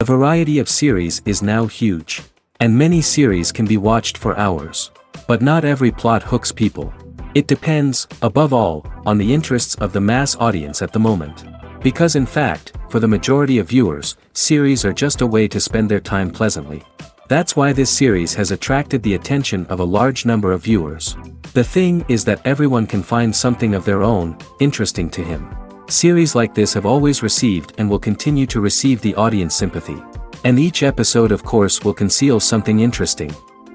The variety of series is now huge. And many series can be watched for hours. But not every plot hooks people. It depends, above all, on the interests of the mass audience at the moment. Because in fact, for the majority of viewers, series are just a way to spend their time pleasantly. That's why this series has attracted the attention of a large number of viewers. The thing is that everyone can find something of their own, interesting to him. Series like this have always received and will continue to receive the audience sympathy. And each episode of course will conceal something interesting.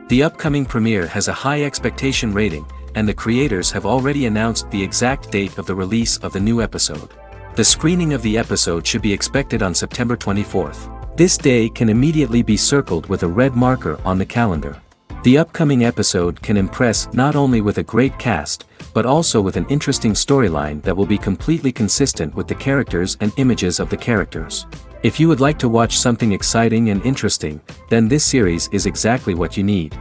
The upcoming premiere has a high expectation rating, and the creators have already announced the exact date of the release of the new episode. The screening of the episode should be expected on September 24th. This day can immediately be circled with a red marker on the calendar. The upcoming episode can impress not only with a great cast, but also with an interesting storyline that will be completely consistent with the characters and images of the characters. If you would like to watch something exciting and interesting, then this series is exactly what you need.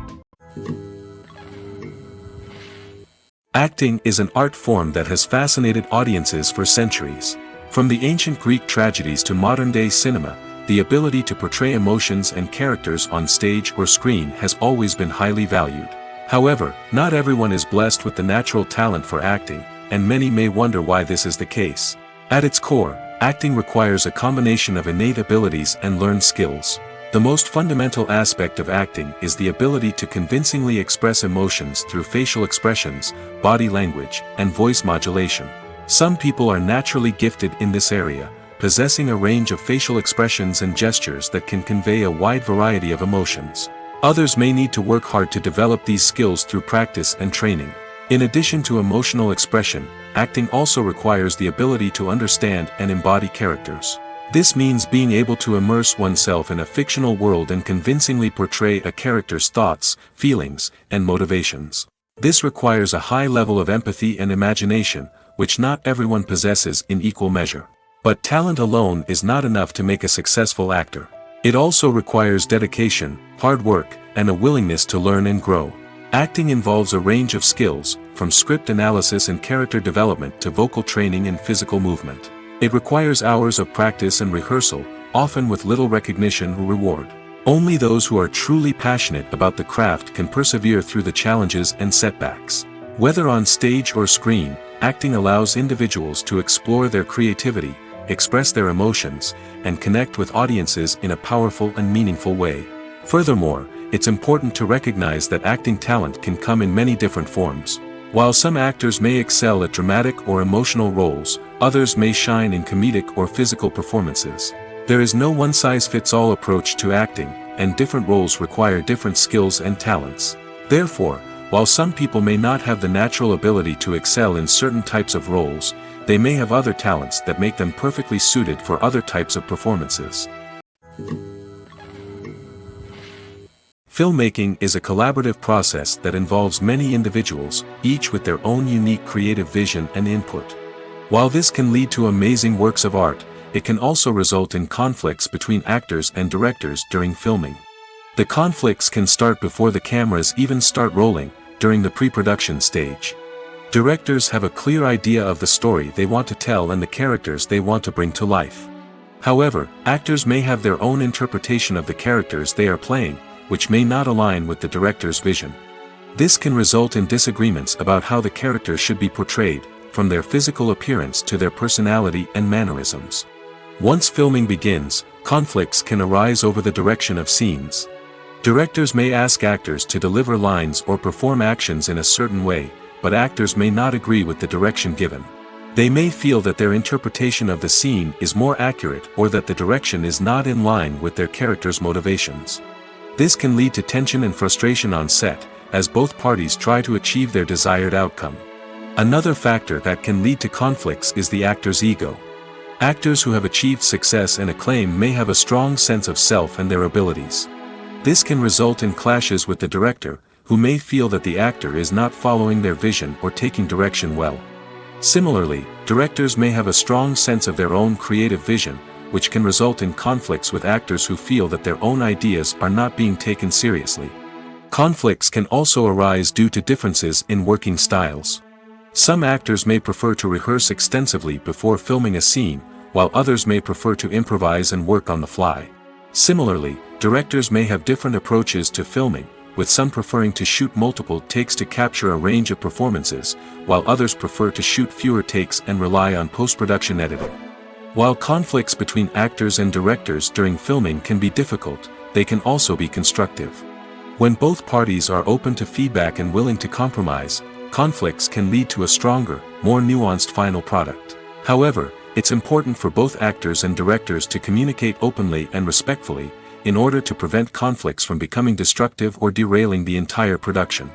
Acting is an art form that has fascinated audiences for centuries. From the ancient Greek tragedies to modern-day cinema, the ability to portray emotions and characters on stage or screen has always been highly valued. However, not everyone is blessed with the natural talent for acting, and many may wonder why this is the case. At its core, acting requires a combination of innate abilities and learned skills. The most fundamental aspect of acting is the ability to convincingly express emotions through facial expressions, body language, and voice modulation. Some people are naturally gifted in this area, possessing a range of facial expressions and gestures that can convey a wide variety of emotions. Others may need to work hard to develop these skills through practice and training. In addition to emotional expression, acting also requires the ability to understand and embody characters. This means being able to immerse oneself in a fictional world and convincingly portray a character's thoughts, feelings, and motivations. This requires a high level of empathy and imagination, which not everyone possesses in equal measure. But talent alone is not enough to make a successful actor. It also requires dedication, hard work, and a willingness to learn and grow. Acting involves a range of skills, from script analysis and character development to vocal training and physical movement. It requires hours of practice and rehearsal, often with little recognition or reward. Only those who are truly passionate about the craft can persevere through the challenges and setbacks. Whether on stage or screen, acting allows individuals to explore their creativity, express their emotions, and connect with audiences in a powerful and meaningful way. Furthermore, it's important to recognize that acting talent can come in many different forms. While some actors may excel at dramatic or emotional roles, others may shine in comedic or physical performances. There is no one-size-fits-all approach to acting, and different roles require different skills and talents. Therefore, while some people may not have the natural ability to excel in certain types of roles, they may have other talents that make them perfectly suited for other types of performances. Filmmaking is a collaborative process that involves many individuals, each with their own unique creative vision and input. While this can lead to amazing works of art, it can also result in conflicts between actors and directors during filming. The conflicts can start before the cameras even start rolling, during the pre-production stage. Directors have a clear idea of the story they want to tell and the characters they want to bring to life. However, actors may have their own interpretation of the characters they are playing, which may not align with the director's vision. This can result in disagreements about how the characters should be portrayed, from their physical appearance to their personality and mannerisms. Once filming begins, conflicts can arise over the direction of scenes. Directors may ask actors to deliver lines or perform actions in a certain way, but actors may not agree with the direction given. They may feel that their interpretation of the scene is more accurate or that the direction is not in line with their character's motivations. This can lead to tension and frustration on set, as both parties try to achieve their desired outcome. Another factor that can lead to conflicts is the actor's ego. Actors who have achieved success and acclaim may have a strong sense of self and their abilities. This can result in clashes with the director, who may feel that the actor is not following their vision or taking direction well. Similarly, directors may have a strong sense of their own creative vision, which can result in conflicts with actors who feel that their own ideas are not being taken seriously. Conflicts can also arise due to differences in working styles. Some actors may prefer to rehearse extensively before filming a scene, while others may prefer to improvise and work on the fly. Similarly, directors may have different approaches to filming, with some preferring to shoot multiple takes to capture a range of performances, while others prefer to shoot fewer takes and rely on post-production editing. While conflicts between actors and directors during filming can be difficult, they can also be constructive. When both parties are open to feedback and willing to compromise, conflicts can lead to a stronger, more nuanced final product. However, it's important for both actors and directors to communicate openly and respectfully, in order to prevent conflicts from becoming destructive or derailing the entire production.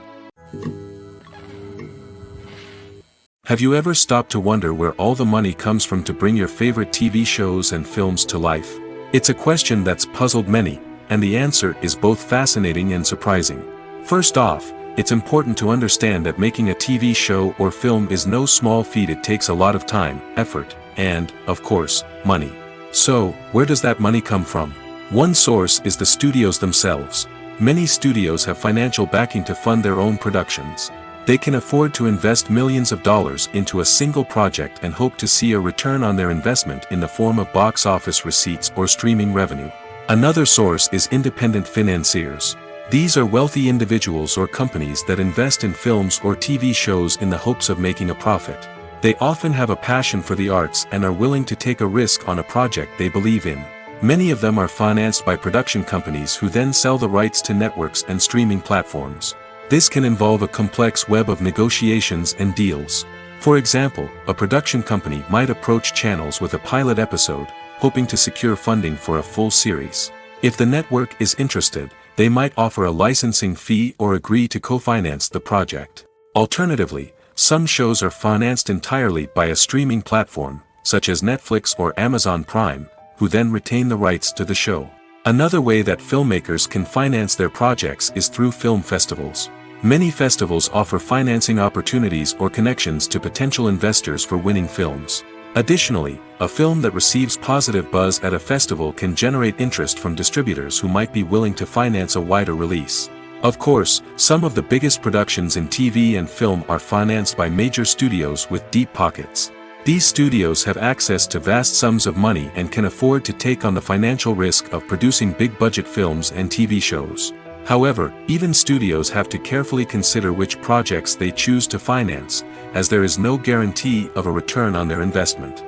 Have you ever stopped to wonder where all the money comes from to bring your favorite TV shows and films to life? It's a question that's puzzled many, and the answer is both fascinating and surprising. First off, it's important to understand that making a TV show or film is no small feat. It takes a lot of time, effort, and, of course, money. So, where does that money come from? One source is the studios themselves. Many studios have financial backing to fund their own productions. They can afford to invest millions of dollars into a single project and hope to see a return on their investment in the form of box office receipts or streaming revenue. Another source is independent financiers. These are wealthy individuals or companies that invest in films or TV shows in the hopes of making a profit. They often have a passion for the arts and are willing to take a risk on a project they believe in. Many of them are financed by production companies who then sell the rights to networks and streaming platforms. This can involve a complex web of negotiations and deals. For example, a production company might approach channels with a pilot episode, hoping to secure funding for a full series. If the network is interested, they might offer a licensing fee or agree to co-finance the project. Alternatively, some shows are financed entirely by a streaming platform, such as Netflix or Amazon Prime, who then retain the rights to the show. Another way that filmmakers can finance their projects is through film festivals. Many festivals offer financing opportunities or connections to potential investors for winning films. Additionally, a film that receives positive buzz at a festival can generate interest from distributors who might be willing to finance a wider release. Of course, some of the biggest productions in TV and film are financed by major studios with deep pockets. These studios have access to vast sums of money and can afford to take on the financial risk of producing big-budget films and TV shows. However, even studios have to carefully consider which projects they choose to finance, as there is no guarantee of a return on their investment.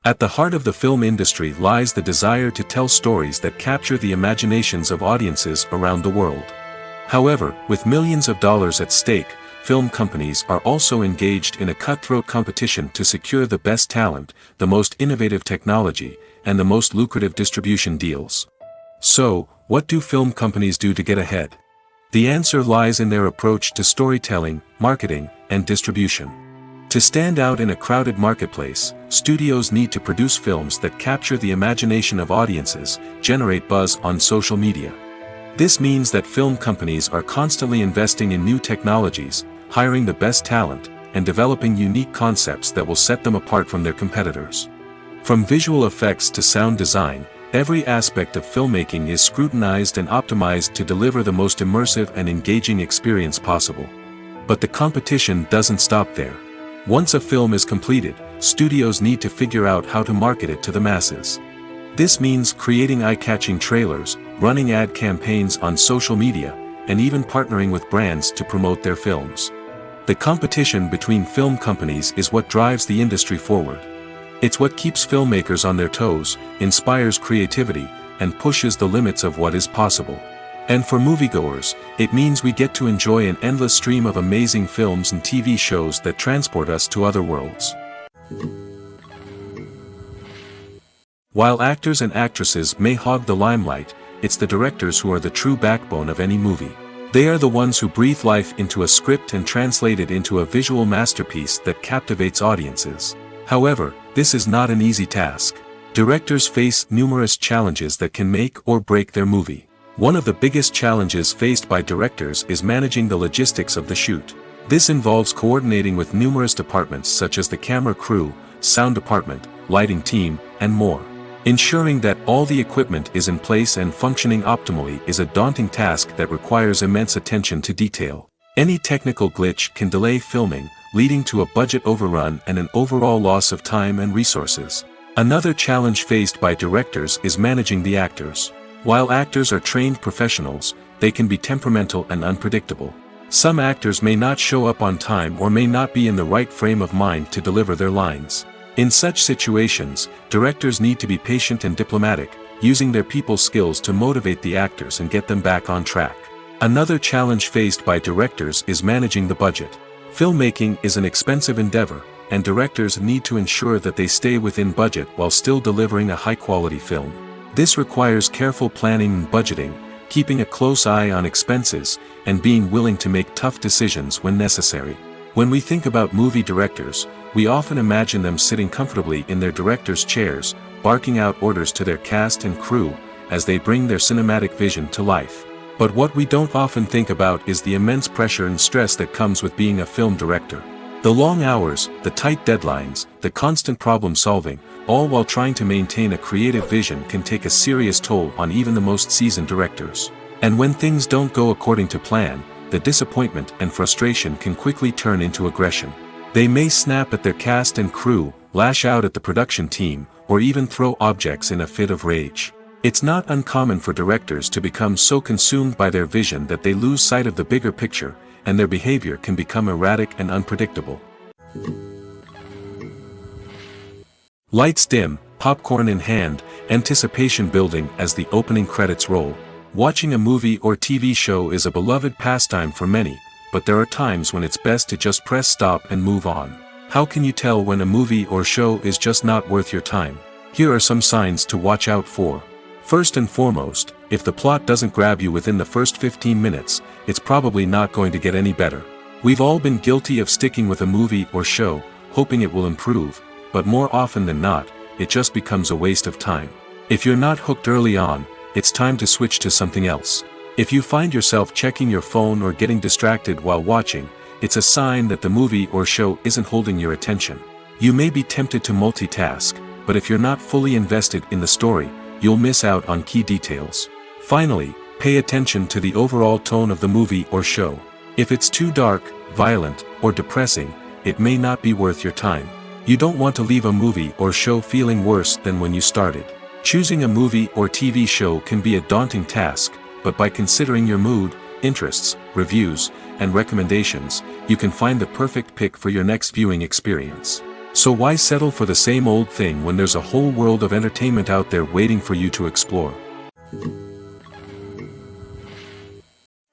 At the heart of the film industry lies the desire to tell stories that capture the imaginations of audiences around the world. However, with millions of dollars at stake, film companies are also engaged in a cutthroat competition to secure the best talent, the most innovative technology, and the most lucrative distribution deals. So, what do film companies do to get ahead? The answer lies in their approach to storytelling, marketing, and distribution. To stand out in a crowded marketplace, studios need to produce films that capture the imagination of audiences, generate buzz on social media. This means that film companies are constantly investing in new technologies, hiring the best talent, and developing unique concepts that will set them apart from their competitors. From visual effects to sound design, every aspect of filmmaking is scrutinized and optimized to deliver the most immersive and engaging experience possible. But the competition doesn't stop there. Once a film is completed, studios need to figure out how to market it to the masses. This means creating eye-catching trailers, running ad campaigns on social media, and even partnering with brands to promote their films. The competition between film companies is what drives the industry forward. It's what keeps filmmakers on their toes, inspires creativity, and pushes the limits of what is possible. And for moviegoers, it means we get to enjoy an endless stream of amazing films and TV shows that transport us to other worlds. While actors and actresses may hog the limelight, it's the directors who are the true backbone of any movie. They are the ones who breathe life into a script and translate it into a visual masterpiece that captivates audiences. However, this is not an easy task. Directors face numerous challenges that can make or break their movie. One of the biggest challenges faced by directors is managing the logistics of the shoot. This involves coordinating with numerous departments such as the camera crew, sound department, lighting team, and more. Ensuring that all the equipment is in place and functioning optimally is a daunting task that requires immense attention to detail. Any technical glitch can delay filming, leading to a budget overrun and an overall loss of time and resources. Another challenge faced by directors is managing the actors. While actors are trained professionals, they can be temperamental and unpredictable. Some actors may not show up on time or may not be in the right frame of mind to deliver their lines. In such situations, directors need to be patient and diplomatic, using their people skills to motivate the actors and get them back on track. Another challenge faced by directors is managing the budget. Filmmaking is an expensive endeavor, and directors need to ensure that they stay within budget while still delivering a high-quality film. This requires careful planning and budgeting, keeping a close eye on expenses, and being willing to make tough decisions when necessary. When we think about movie directors, we often imagine them sitting comfortably in their director's chairs, barking out orders to their cast and crew, as they bring their cinematic vision to life. But what we don't often think about is the immense pressure and stress that comes with being a film director. The long hours, the tight deadlines, the constant problem solving, all while trying to maintain a creative vision can take a serious toll on even the most seasoned directors. And when things don't go according to plan, the disappointment and frustration can quickly turn into aggression. They may snap at their cast and crew, lash out at the production team, or even throw objects in a fit of rage. It's not uncommon for directors to become so consumed by their vision that they lose sight of the bigger picture, and their behavior can become erratic and unpredictable. Lights dim, popcorn in hand, anticipation building as the opening credits roll. Watching a movie or TV show is a beloved pastime for many, but there are times when it's best to just press stop and move on. How can you tell when a movie or show is just not worth your time? Here are some signs to watch out for. First and foremost, if the plot doesn't grab you within the first 15 minutes, it's probably not going to get any better. We've all been guilty of sticking with a movie or show, hoping it will improve, but more often than not, it just becomes a waste of time. If you're not hooked early on, it's time to switch to something else. If you find yourself checking your phone or getting distracted while watching, it's a sign that the movie or show isn't holding your attention. You may be tempted to multitask, but if you're not fully invested in the story, you'll miss out on key details. Finally, pay attention to the overall tone of the movie or show. If it's too dark, violent, or depressing, it may not be worth your time. You don't want to leave a movie or show feeling worse than when you started. Choosing a movie or TV show can be a daunting task, but by considering your mood, interests, reviews, and recommendations, you can find the perfect pick for your next viewing experience. So why settle for the same old thing when there's a whole world of entertainment out there waiting for you to explore?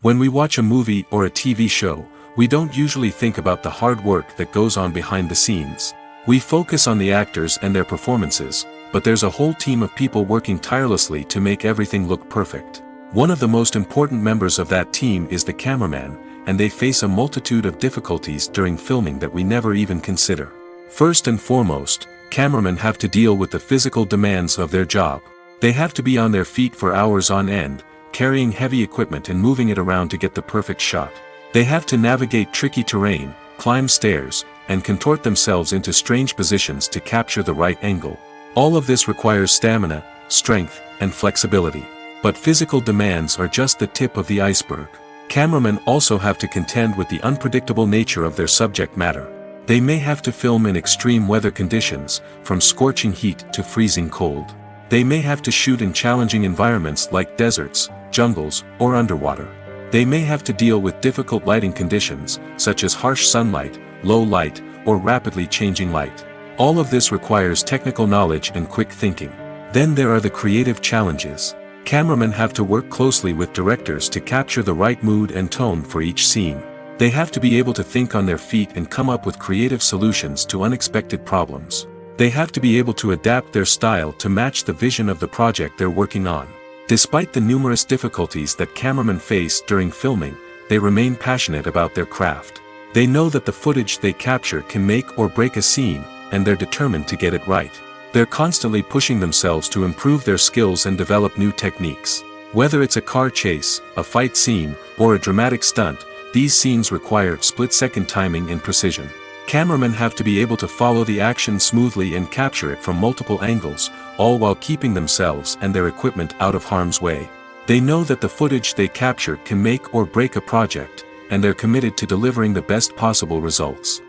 When we watch a movie or a TV show, we don't usually think about the hard work that goes on behind the scenes. We focus on the actors and their performances, but there's a whole team of people working tirelessly to make everything look perfect. One of the most important members of that team is the cameraman, and they face a multitude of difficulties during filming that we never even consider. First and foremost, cameramen have to deal with the physical demands of their job. They have to be on their feet for hours on end, carrying heavy equipment and moving it around to get the perfect shot. They have to navigate tricky terrain, climb stairs, and contort themselves into strange positions to capture the right angle. All of this requires stamina, strength, and flexibility. But physical demands are just the tip of the iceberg. Cameramen also have to contend with the unpredictable nature of their subject matter. They may have to film in extreme weather conditions, from scorching heat to freezing cold. They may have to shoot in challenging environments like deserts, jungles, or underwater. They may have to deal with difficult lighting conditions, such as harsh sunlight, low light, or rapidly changing light. All of this requires technical knowledge and quick thinking. Then there are the creative challenges. Cameramen have to work closely with directors to capture the right mood and tone for each scene. They have to be able to think on their feet and come up with creative solutions to unexpected problems. They have to be able to adapt their style to match the vision of the project they're working on. Despite the numerous difficulties that cameramen face during filming, they remain passionate about their craft. They know that the footage they capture can make or break a scene, and they're determined to get it right. They're constantly pushing themselves to improve their skills and develop new techniques. Whether it's a car chase, a fight scene, or a dramatic stunt, these scenes require split-second timing and precision. Cameramen have to be able to follow the action smoothly and capture it from multiple angles, all while keeping themselves and their equipment out of harm's way. They know that the footage they capture can make or break a project, and they're committed to delivering the best possible results.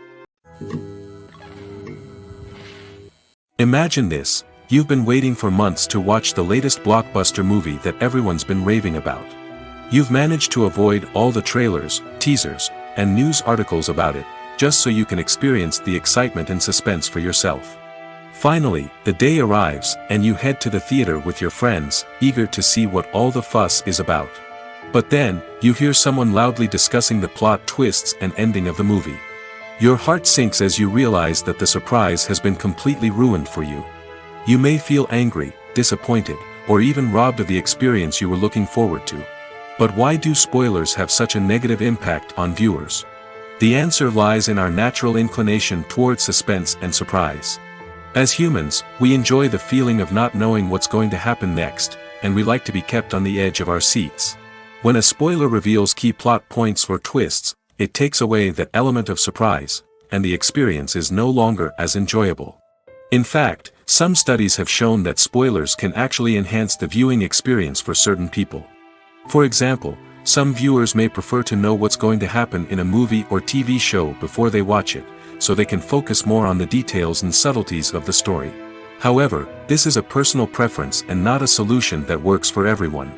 Imagine this: you've been waiting for months to watch the latest blockbuster movie that everyone's been raving about. You've managed to avoid all the trailers, teasers, and news articles about it, just so you can experience the excitement and suspense for yourself. Finally, the day arrives, and you head to the theater with your friends, eager to see what all the fuss is about. But then, you hear someone loudly discussing the plot twists and ending of the movie. Your heart sinks as you realize that the surprise has been completely ruined for you. You may feel angry, disappointed, or even robbed of the experience you were looking forward to. But why do spoilers have such a negative impact on viewers? The answer lies in our natural inclination toward suspense and surprise. As humans, we enjoy the feeling of not knowing what's going to happen next, and we like to be kept on the edge of our seats. When a spoiler reveals key plot points or twists, it takes away that element of surprise, and the experience is no longer as enjoyable. In fact, some studies have shown that spoilers can actually enhance the viewing experience for certain people. For example, some viewers may prefer to know what's going to happen in a movie or TV show before they watch it, so they can focus more on the details and subtleties of the story. However, this is a personal preference and not a solution that works for everyone.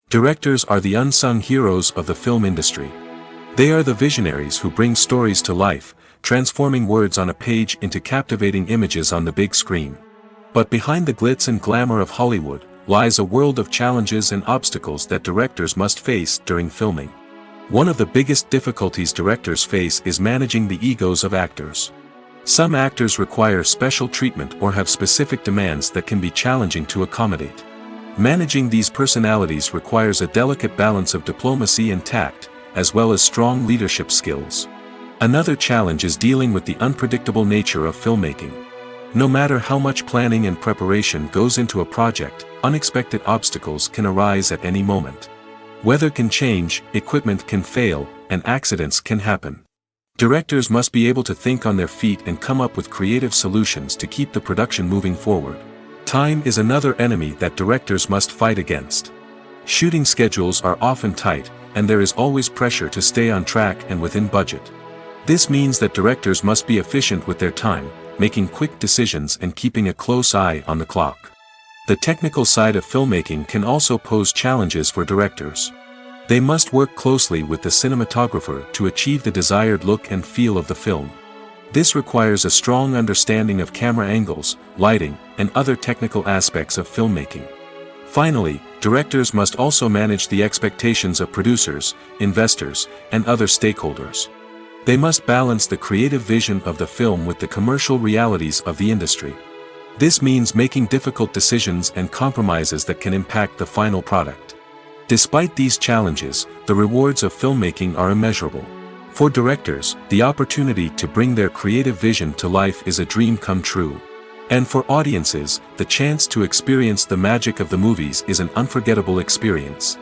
Directors are the unsung heroes of the film industry. They are the visionaries who bring stories to life, transforming words on a page into captivating images on the big screen. But behind the glitz and glamour of Hollywood, lies a world of challenges and obstacles that directors must face during filming. One of the biggest difficulties directors face is managing the egos of actors. Some actors require special treatment or have specific demands that can be challenging to accommodate. Managing these personalities requires a delicate balance of diplomacy and tact, as well as strong leadership skills. Another challenge is dealing with the unpredictable nature of filmmaking. No matter how much planning and preparation goes into a project, unexpected obstacles can arise at any moment. Weather can change, equipment can fail, and accidents can happen. Directors must be able to think on their feet and come up with creative solutions to keep the production moving forward. Time is another enemy that directors must fight against. Shooting schedules are often tight, and there is always pressure to stay on track and within budget. This means that directors must be efficient with their time, making quick decisions and keeping a close eye on the clock. The technical side of filmmaking can also pose challenges for directors. They must work closely with the cinematographer to achieve the desired look and feel of the film. This requires a strong understanding of camera angles, lighting, and other technical aspects of filmmaking. Finally, directors must also manage the expectations of producers, investors, and other stakeholders. They must balance the creative vision of the film with the commercial realities of the industry. This means making difficult decisions and compromises that can impact the final product. Despite these challenges, the rewards of filmmaking are immeasurable. For directors, the opportunity to bring their creative vision to life is a dream come true. And for audiences, the chance to experience the magic of the movies is an unforgettable experience.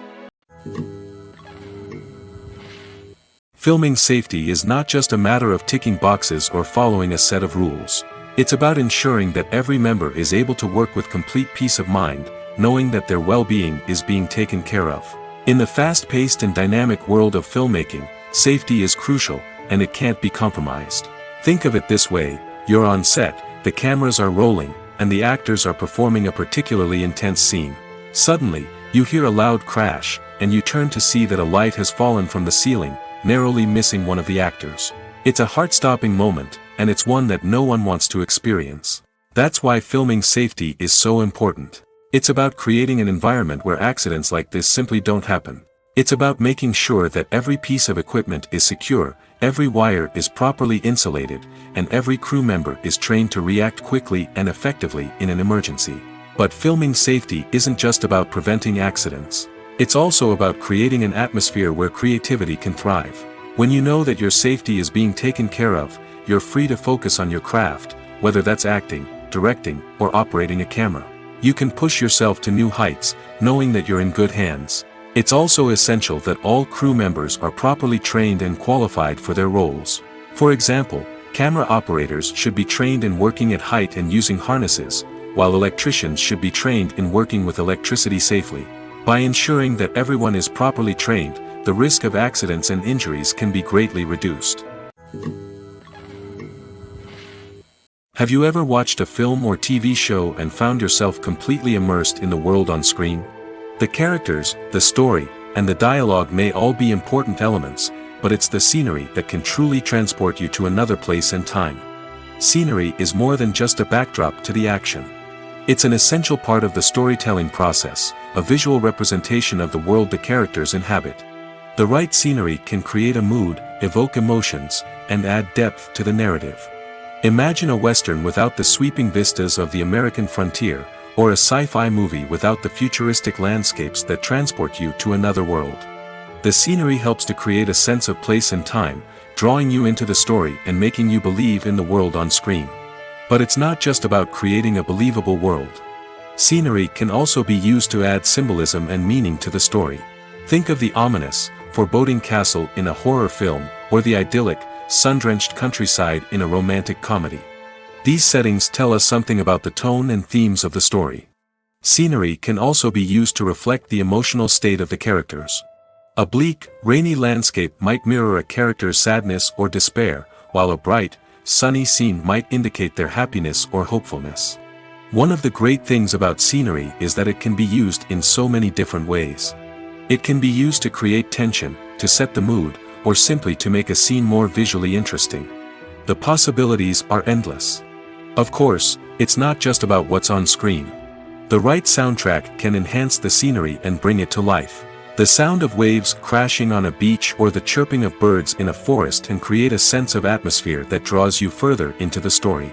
Filming safety is not just a matter of ticking boxes or following a set of rules. It's about ensuring that every member is able to work with complete peace of mind, knowing that their well-being is being taken care of. In the fast-paced and dynamic world of filmmaking, safety is crucial, and it can't be compromised. Think of it this way: you're on set, the cameras are rolling, and the actors are performing a particularly intense scene. Suddenly, you hear a loud crash, and you turn to see that a light has fallen from the ceiling, narrowly missing one of the actors. It's a heart-stopping moment, and it's one that no one wants to experience. That's why filming safety is so important. It's about creating an environment where accidents like this simply don't happen. It's about making sure that every piece of equipment is secure, every wire is properly insulated, and every crew member is trained to react quickly and effectively in an emergency. But filming safety isn't just about preventing accidents. It's also about creating an atmosphere where creativity can thrive. When you know that your safety is being taken care of, you're free to focus on your craft, whether that's acting, directing, or operating a camera. You can push yourself to new heights, knowing that you're in good hands. It's also essential that all crew members are properly trained and qualified for their roles. For example, camera operators should be trained in working at height and using harnesses, while electricians should be trained in working with electricity safely. By ensuring that everyone is properly trained, the risk of accidents and injuries can be greatly reduced. Have you ever watched a film or TV show and found yourself completely immersed in the world on screen? The characters, the story, and the dialogue may all be important elements, but it's the scenery that can truly transport you to another place and time. Scenery is more than just a backdrop to the action. It's an essential part of the storytelling process, a visual representation of the world the characters inhabit. The right scenery can create a mood, evoke emotions, and add depth to the narrative. Imagine a Western without the sweeping vistas of the American frontier, or a sci-fi movie without the futuristic landscapes that transport you to another world. The scenery helps to create a sense of place and time, drawing you into the story and making you believe in the world on screen. But it's not just about creating a believable world. Scenery can also be used to add symbolism and meaning to the story. Think of the ominous, foreboding castle in a horror film, or the idyllic, sun-drenched countryside in a romantic comedy. These settings tell us something about the tone and themes of the story. Scenery can also be used to reflect the emotional state of the characters. A bleak, rainy landscape might mirror a character's sadness or despair, while a bright, sunny scene might indicate their happiness or hopefulness. One of the great things about scenery is that it can be used in so many different ways. It can be used to create tension, to set the mood, or simply to make a scene more visually interesting. The possibilities are endless. Of course, it's not just about what's on screen. The right soundtrack can enhance the scenery and bring it to life. The sound of waves crashing on a beach or the chirping of birds in a forest can create a sense of atmosphere that draws you further into the story.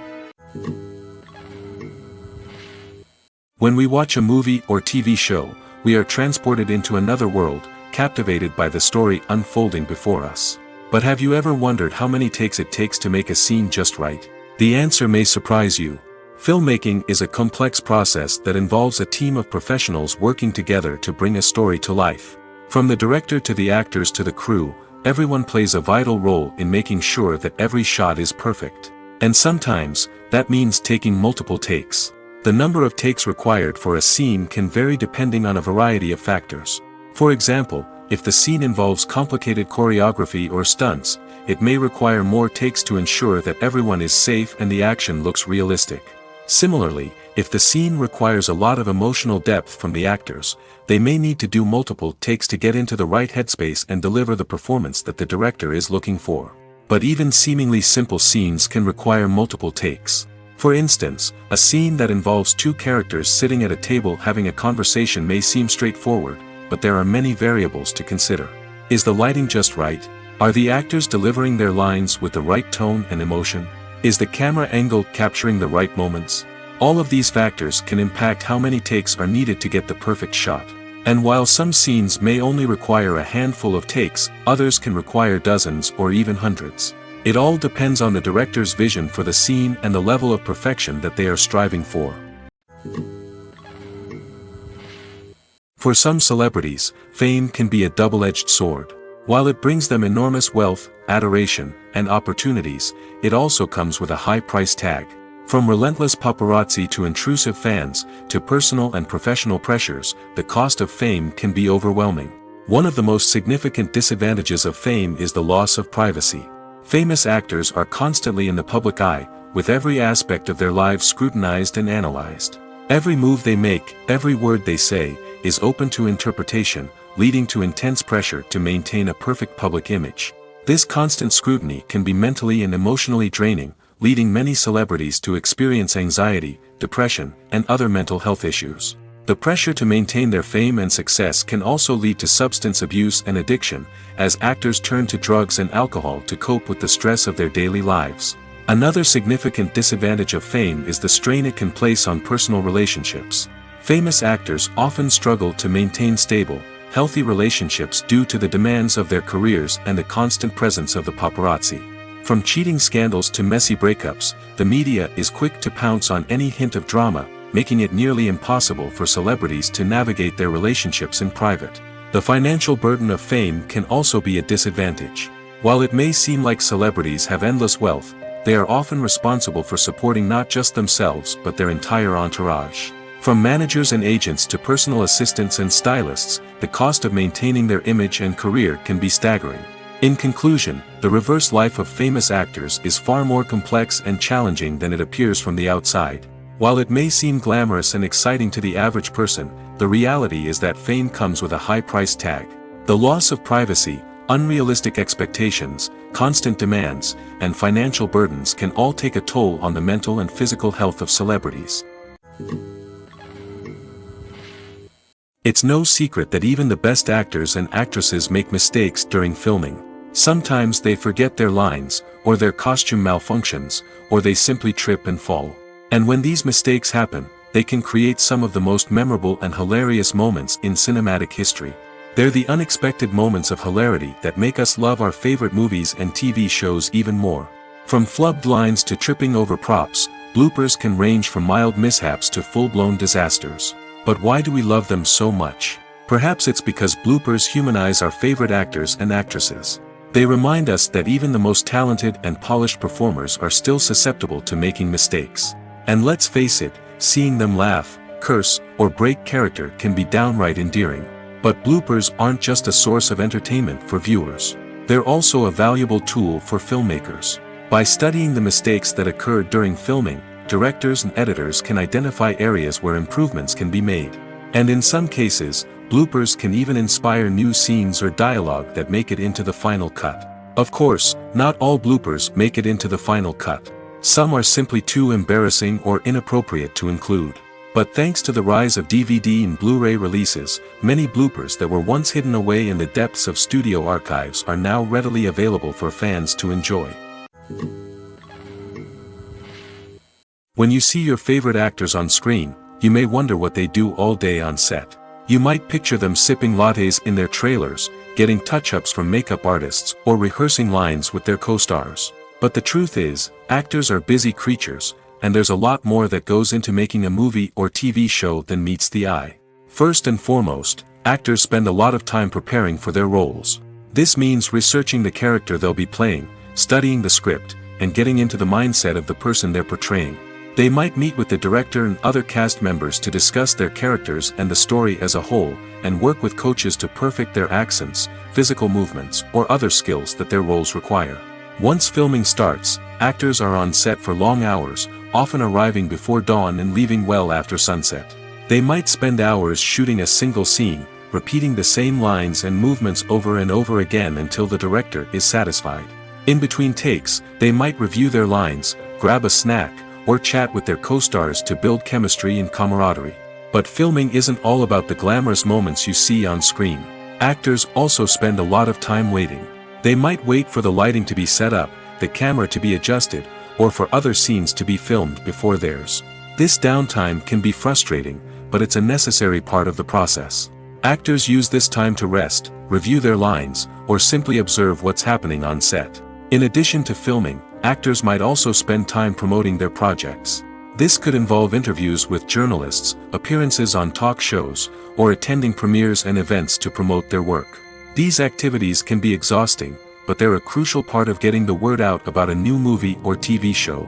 When we watch a movie or TV show, we are transported into another world, captivated by the story unfolding before us. But have you ever wondered how many takes it takes to make a scene just right? The answer may surprise you. Filmmaking is a complex process that involves a team of professionals working together to bring a story to life. From the director to the actors to the crew, everyone plays a vital role in making sure that every shot is perfect. And sometimes, that means taking multiple takes. The number of takes required for a scene can vary depending on a variety of factors. For example, if the scene involves complicated choreography or stunts, it may require more takes to ensure that everyone is safe and the action looks realistic. Similarly, if the scene requires a lot of emotional depth from the actors, they may need to do multiple takes to get into the right headspace and deliver the performance that the director is looking for. But even seemingly simple scenes can require multiple takes. For instance, a scene that involves two characters sitting at a table having a conversation may seem straightforward, but there are many variables to consider. Is the lighting just right? Are the actors delivering their lines with the right tone and emotion? Is the camera angle capturing the right moments? All of these factors can impact how many takes are needed to get the perfect shot. And while some scenes may only require a handful of takes, others can require dozens or even hundreds. It all depends on the director's vision for the scene and the level of perfection that they are striving for. For some celebrities, fame can be a double-edged sword. While it brings them enormous wealth, adoration, and opportunities, it also comes with a high price tag. From relentless paparazzi to intrusive fans, to personal and professional pressures, the cost of fame can be overwhelming. One of the most significant disadvantages of fame is the loss of privacy. Famous actors are constantly in the public eye, with every aspect of their lives scrutinized and analyzed. Every move they make, every word they say, is open to interpretation, leading to intense pressure to maintain a perfect public image. This constant scrutiny can be mentally and emotionally draining, leading many celebrities to experience anxiety, depression, and other mental health issues. The pressure to maintain their fame and success can also lead to substance abuse and addiction, as actors turn to drugs and alcohol to cope with the stress of their daily lives. Another significant disadvantage of fame is the strain it can place on personal relationships. Famous actors often struggle to maintain stable, healthy relationships due to the demands of their careers and the constant presence of the paparazzi. From cheating scandals to messy breakups, the media is quick to pounce on any hint of drama, making it nearly impossible for celebrities to navigate their relationships in private. The financial burden of fame can also be a disadvantage. While it may seem like celebrities have endless wealth, they are often responsible for supporting not just themselves but their entire entourage. From managers and agents to personal assistants and stylists, the cost of maintaining their image and career can be staggering. In conclusion, the reverse life of famous actors is far more complex and challenging than it appears from the outside. While it may seem glamorous and exciting to the average person, the reality is that fame comes with a high price tag. The loss of privacy, unrealistic expectations, constant demands, and financial burdens can all take a toll on the mental and physical health of celebrities. It's no secret that even the best actors and actresses make mistakes during filming. Sometimes they forget their lines, or their costume malfunctions, or they simply trip and fall. And when these mistakes happen, they can create some of the most memorable and hilarious moments in cinematic history. They're the unexpected moments of hilarity that make us love our favorite movies and TV shows even more. From flubbed lines to tripping over props, bloopers can range from mild mishaps to full-blown disasters. But why do we love them so much? Perhaps it's because bloopers humanize our favorite actors and actresses. They remind us that even the most talented and polished performers are still susceptible to making mistakes. And let's face it, seeing them laugh, curse, or break character can be downright endearing. But bloopers aren't just a source of entertainment for viewers. They're also a valuable tool for filmmakers. By studying the mistakes that occurred during filming, directors and editors can identify areas where improvements can be made. And in some cases, bloopers can even inspire new scenes or dialogue that make it into the final cut. Of course, not all bloopers make it into the final cut. Some are simply too embarrassing or inappropriate to include. But thanks to the rise of DVD and Blu-ray releases, many bloopers that were once hidden away in the depths of studio archives are now readily available for fans to enjoy. When you see your favorite actors on screen, you may wonder what they do all day on set. You might picture them sipping lattes in their trailers, getting touch-ups from makeup artists, or rehearsing lines with their co-stars. But the truth is, actors are busy creatures, and there's a lot more that goes into making a movie or TV show than meets the eye. First and foremost, actors spend a lot of time preparing for their roles. This means researching the character they'll be playing, studying the script, and getting into the mindset of the person they're portraying. They might meet with the director and other cast members to discuss their characters and the story as a whole, and work with coaches to perfect their accents, physical movements, or other skills that their roles require. Once filming starts, actors are on set for long hours, often arriving before dawn and leaving well after sunset. They might spend hours shooting a single scene, repeating the same lines and movements over and over again until the director is satisfied. In between takes, they might review their lines, grab a snack, or chat with their co-stars to build chemistry and camaraderie. But filming isn't all about the glamorous moments you see on screen. Actors also spend a lot of time waiting. They might wait for the lighting to be set up, the camera to be adjusted, or for other scenes to be filmed before theirs. This downtime can be frustrating, but it's a necessary part of the process. Actors use this time to rest, review their lines, or simply observe what's happening on set. In addition to filming, actors might also spend time promoting their projects. This could involve interviews with journalists, appearances on talk shows, or attending premieres and events to promote their work. These activities can be exhausting, but they're a crucial part of getting the word out about a new movie or TV show.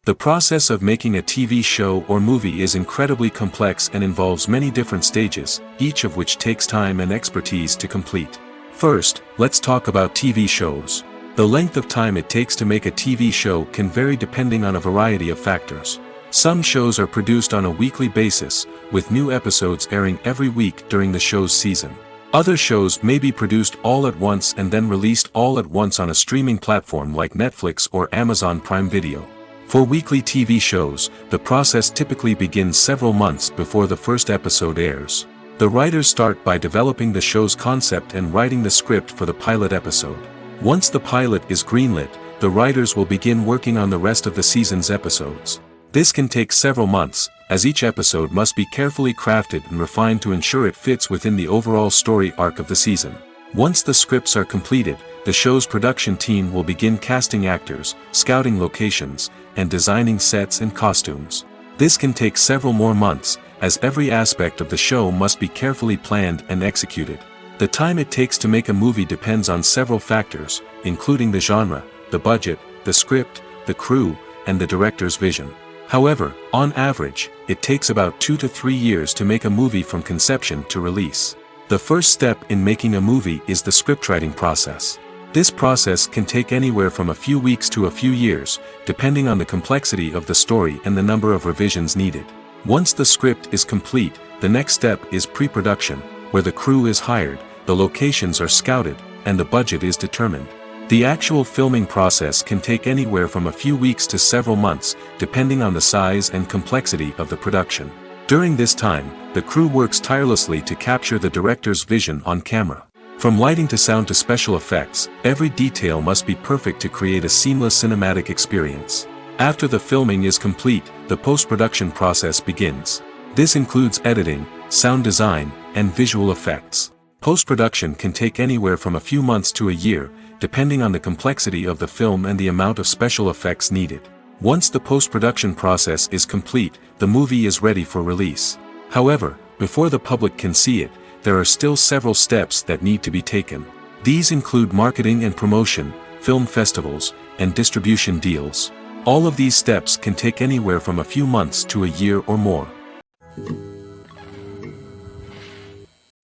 The process of making a TV show or movie is incredibly complex and involves many different stages, each of which takes time and expertise to complete. First, let's talk about TV shows. The length of time it takes to make a TV show can vary depending on a variety of factors. Some shows are produced on a weekly basis, with new episodes airing every week during the show's season. Other shows may be produced all at once and then released all at once on a streaming platform like Netflix or Amazon Prime Video. For weekly TV shows, the process typically begins several months before the first episode airs. The writers start by developing the show's concept and writing the script for the pilot episode. Once the pilot is greenlit, the writers will begin working on the rest of the season's episodes. This can take several months, as each episode must be carefully crafted and refined to ensure it fits within the overall story arc of the season. Once the scripts are completed, the show's production team will begin casting actors, scouting locations, and designing sets and costumes. This can take several more months, as every aspect of the show must be carefully planned and executed. The time it takes to make a movie depends on several factors, including the genre, the budget, the script, the crew, and the director's vision. However, on average, it takes about 2 to 3 years to make a movie from conception to release. The first step in making a movie is the scriptwriting process. This process can take anywhere from a few weeks to a few years, depending on the complexity of the story and the number of revisions needed. Once the script is complete, the next step is pre-production, where the crew is hired, the locations are scouted, and the budget is determined. The actual filming process can take anywhere from a few weeks to several months, depending on the size and complexity of the production. During this time, the crew works tirelessly to capture the director's vision on camera. From lighting to sound to special effects, every detail must be perfect to create a seamless cinematic experience. After the filming is complete, the post-production process begins. This includes editing, sound design, and visual effects. Post-production can take anywhere from a few months to a year, depending on the complexity of the film and the amount of special effects needed. Once the post-production process is complete, the movie is ready for release. However, before the public can see it, there are still several steps that need to be taken. These include marketing and promotion, film festivals, and distribution deals. All of these steps can take anywhere from a few months to a year or more.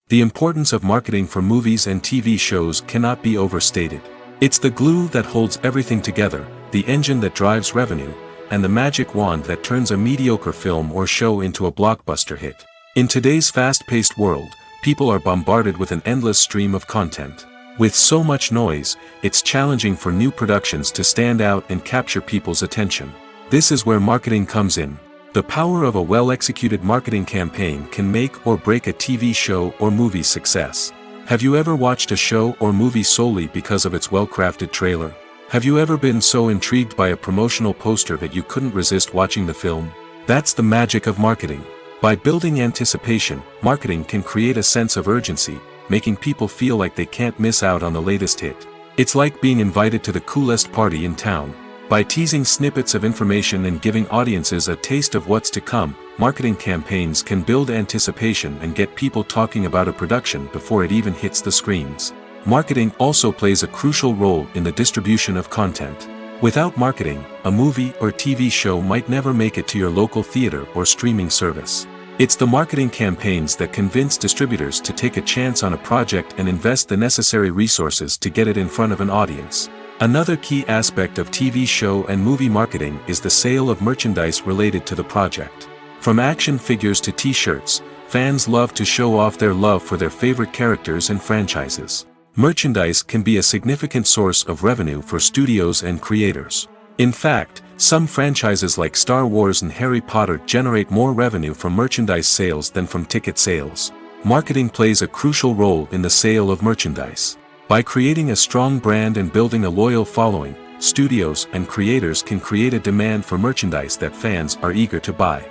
The importance of marketing for movies and TV shows cannot be overstated. It's the glue that holds everything together, the engine that drives revenue, and the magic wand that turns a mediocre film or show into a blockbuster hit. In today's fast-paced world, people are bombarded with an endless stream of content. With so much noise, it's challenging for new productions to stand out and capture people's attention. This is where marketing comes in. The power of a well-executed marketing campaign can make or break a TV show or movie's success. Have you ever watched a show or movie solely because of its well-crafted trailer? Have you ever been so intrigued by a promotional poster that you couldn't resist watching the film? That's the magic of marketing. By building anticipation, marketing can create a sense of urgency, making people feel like they can't miss out on the latest hit. It's like being invited to the coolest party in town. By teasing snippets of information and giving audiences a taste of what's to come, marketing campaigns can build anticipation and get people talking about a production before it even hits the screens. Marketing also plays a crucial role in the distribution of content. Without marketing, a movie or TV show might never make it to your local theater or streaming service. It's the marketing campaigns that convince distributors to take a chance on a project and invest the necessary resources to get it in front of an audience. Another key aspect of TV show and movie marketing is the sale of merchandise related to the project. From action figures to t-shirts, fans love to show off their love for their favorite characters and franchises. Merchandise can be a significant source of revenue for studios and creators. In fact, some franchises like Star Wars and Harry Potter generate more revenue from merchandise sales than from ticket sales. Marketing plays a crucial role in the sale of merchandise. By creating a strong brand and building a loyal following, studios and creators can create a demand for merchandise that fans are eager to buy.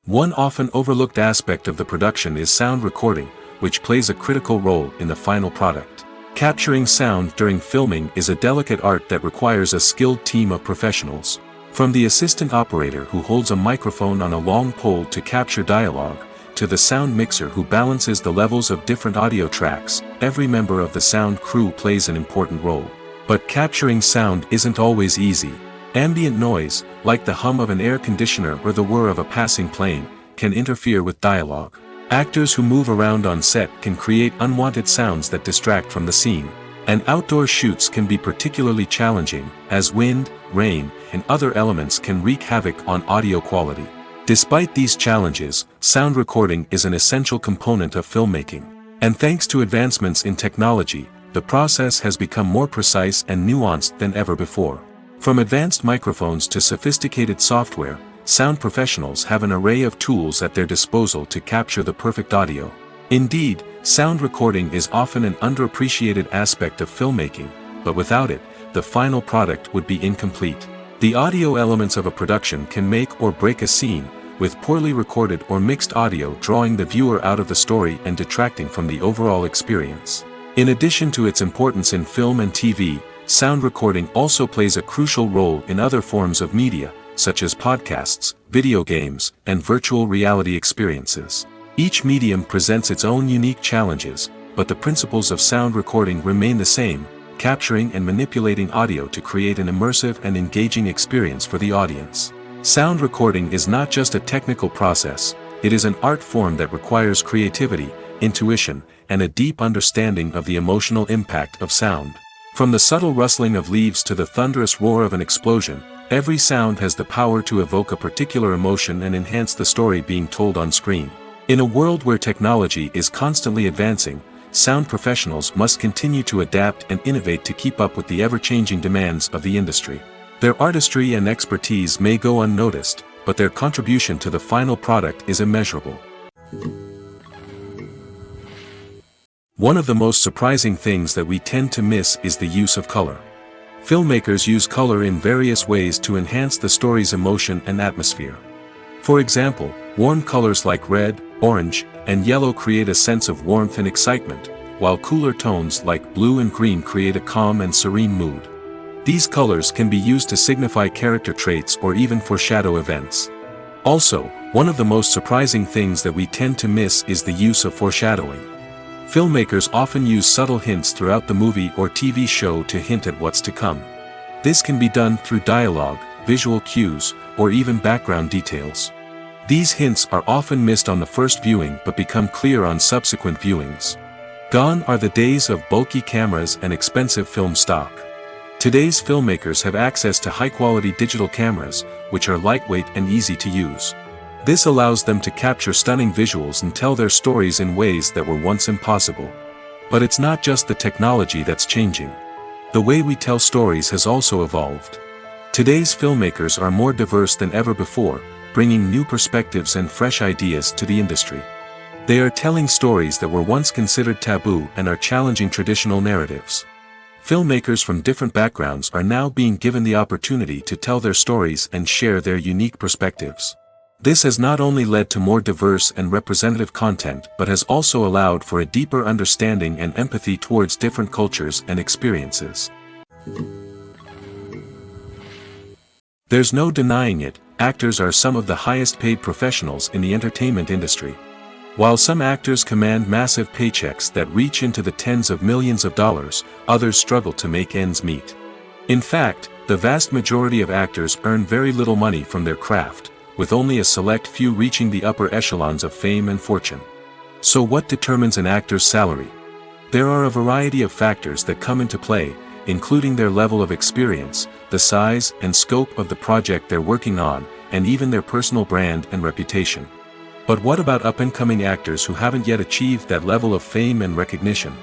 One often overlooked aspect of the production is sound recording, which plays a critical role in the final product. Capturing sound during filming is a delicate art that requires a skilled team of professionals. From the assistant operator who holds a microphone on a long pole to capture dialogue, to the sound mixer who balances the levels of different audio tracks, every member of the sound crew plays an important role. But capturing sound isn't always easy. Ambient noise, like the hum of an air conditioner or the whir of a passing plane, can interfere with dialogue. Actors who move around on set can create unwanted sounds that distract from the scene. And outdoor shoots can be particularly challenging, as wind, rain, and other elements can wreak havoc on audio quality. Despite these challenges, sound recording is an essential component of filmmaking. And thanks to advancements in technology, the process has become more precise and nuanced than ever before. From advanced microphones to sophisticated software, sound professionals have an array of tools at their disposal to capture the perfect audio. Indeed, sound recording is often an underappreciated aspect of filmmaking, but without it, the final product would be incomplete. The audio elements of a production can make or break a scene, with poorly recorded or mixed audio drawing the viewer out of the story and detracting from the overall experience. In addition to its importance in film and TV, sound recording also plays a crucial role in other forms of media, such as podcasts, video games, and virtual reality experiences. Each medium presents its own unique challenges, but the principles of sound recording remain the same, capturing and manipulating audio to create an immersive and engaging experience for the audience. Sound recording is not just a technical process, it is an art form that requires creativity, intuition, and a deep understanding of the emotional impact of sound. From the subtle rustling of leaves to the thunderous roar of an explosion, every sound has the power to evoke a particular emotion and enhance the story being told on screen. In a world where technology is constantly advancing, sound professionals must continue to adapt and innovate to keep up with the ever-changing demands of the industry. Their artistry and expertise may go unnoticed, but their contribution to the final product is immeasurable. One of the most surprising things that we tend to miss is the use of color. Filmmakers use color in various ways to enhance the story's emotion and atmosphere. For example, warm colors like red, orange, and yellow create a sense of warmth and excitement, while cooler tones like blue and green create a calm and serene mood. These colors can be used to signify character traits or even foreshadow events. Also, one of the most surprising things that we tend to miss is the use of foreshadowing. Filmmakers often use subtle hints throughout the movie or TV show to hint at what's to come. This can be done through dialogue, visual cues, or even background details. These hints are often missed on the first viewing but become clear on subsequent viewings. Gone are the days of bulky cameras and expensive film stock. Today's filmmakers have access to high-quality digital cameras, which are lightweight and easy to use. This allows them to capture stunning visuals and tell their stories in ways that were once impossible. But it's not just the technology that's changing. The way we tell stories has also evolved. Today's filmmakers are more diverse than ever before, bringing new perspectives and fresh ideas to the industry. They are telling stories that were once considered taboo and are challenging traditional narratives. Filmmakers from different backgrounds are now being given the opportunity to tell their stories and share their unique perspectives. This has not only led to more diverse and representative content but has also allowed for a deeper understanding and empathy towards different cultures and experiences. There's no denying it, actors are some of the highest paid professionals in the entertainment industry. While some actors command massive paychecks that reach into the tens of millions of dollars, others struggle to make ends meet. In fact, the vast majority of actors earn very little money from their craft, with only a select few reaching the upper echelons of fame and fortune. So what determines an actor's salary? There are a variety of factors that come into play, including their level of experience, the size and scope of the project they're working on, and even their personal brand and reputation. But what about up-and-coming actors who haven't yet achieved that level of fame and recognition?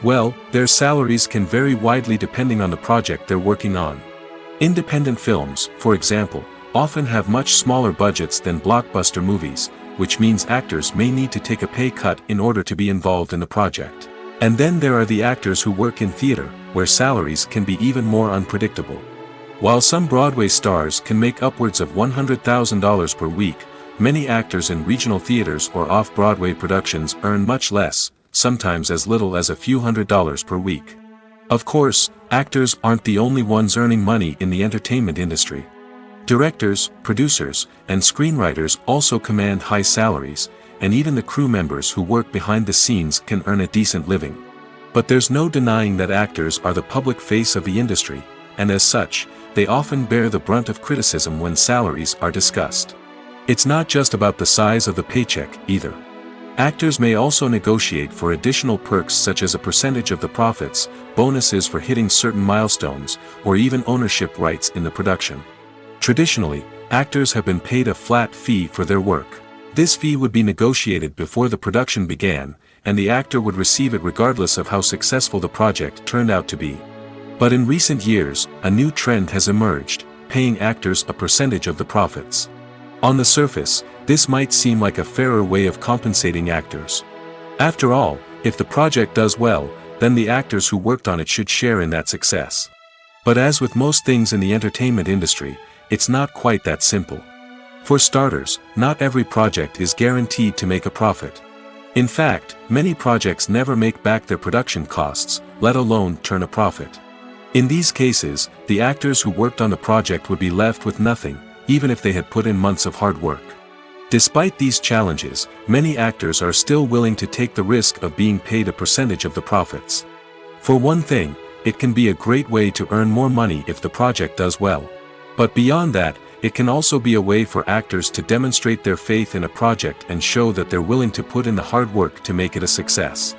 Well, their salaries can vary widely depending on the project they're working on. Independent films, for example, often have much smaller budgets than blockbuster movies, which means actors may need to take a pay cut in order to be involved in the project. And then there are the actors who work in theater, where salaries can be even more unpredictable. While some Broadway stars can make upwards of $100,000 per week, many actors in regional theaters or off-Broadway productions earn much less, sometimes as little as a few $100s per week. Of course, actors aren't the only ones earning money in the entertainment industry. Directors, producers, and screenwriters also command high salaries, and even the crew members who work behind the scenes can earn a decent living. But there's no denying that actors are the public face of the industry, and as such, they often bear the brunt of criticism when salaries are discussed. It's not just about the size of the paycheck, either. Actors may also negotiate for additional perks such as a percentage of the profits, bonuses for hitting certain milestones, or even ownership rights in the production. Traditionally, Actors have been paid a flat fee for their work. This fee would be negotiated before the production began, and the actor would receive it regardless of how successful the project turned out to be. But in recent years, a new trend has emerged, paying actors a percentage of the profits. On the surface, this might seem like a fairer way of compensating actors. After all, if the project does well, then the actors who worked on it should share in that success. But as with most things in the entertainment industry, it's not quite that simple. For starters, not every project is guaranteed to make a profit. In fact, many projects never make back their production costs, let alone turn a profit. In these cases, the actors who worked on the project would be left with nothing, even if they had put in months of hard work. Despite these challenges, many actors are still willing to take the risk of being paid a percentage of the profits. For one thing, it can be a great way to earn more money if the project does well. But beyond that, it can also be a way for actors to demonstrate their faith in a project and show that they're willing to put in the hard work to make it a success.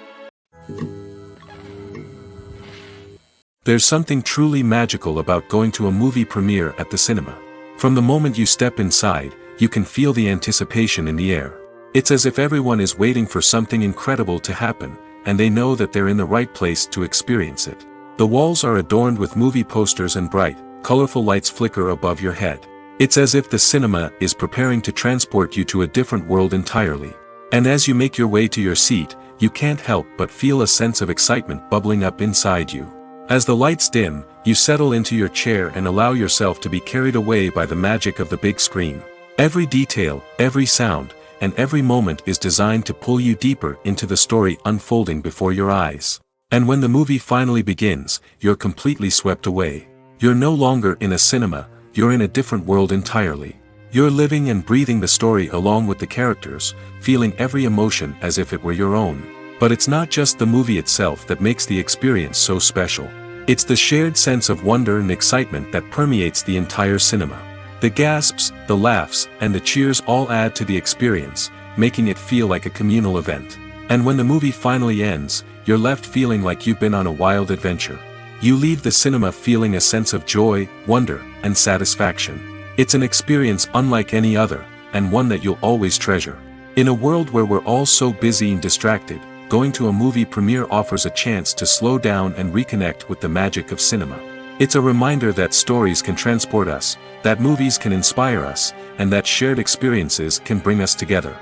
There's something truly magical about going to a movie premiere at the cinema. From the moment you step inside, you can feel the anticipation in the air. It's as if everyone is waiting for something incredible to happen, and they know that they're in the right place to experience it. The walls are adorned with movie posters and bright, colorful lights flicker above your head. It's as if the cinema is preparing to transport you to a different world entirely. And as you make your way to your seat, you can't help but feel a sense of excitement bubbling up inside you. As the lights dim, you settle into your chair and allow yourself to be carried away by the magic of the big screen. Every detail, every sound, and every moment is designed to pull you deeper into the story unfolding before your eyes. And when the movie finally begins, you're completely swept away. You're no longer in a cinema, you're in a different world entirely. You're living and breathing the story along with the characters, feeling every emotion as if it were your own. But it's not just the movie itself that makes the experience so special. It's the shared sense of wonder and excitement that permeates the entire cinema. The gasps, the laughs, and the cheers all add to the experience, making it feel like a communal event. And when the movie finally ends, you're left feeling like you've been on a wild adventure. You leave the cinema feeling a sense of joy, wonder, and satisfaction. It's an experience unlike any other, and one that you'll always treasure. In a world where we're all so busy and distracted, going to a movie premiere offers a chance to slow down and reconnect with the magic of cinema. It's a reminder that stories can transport us, that movies can inspire us, and that shared experiences can bring us together.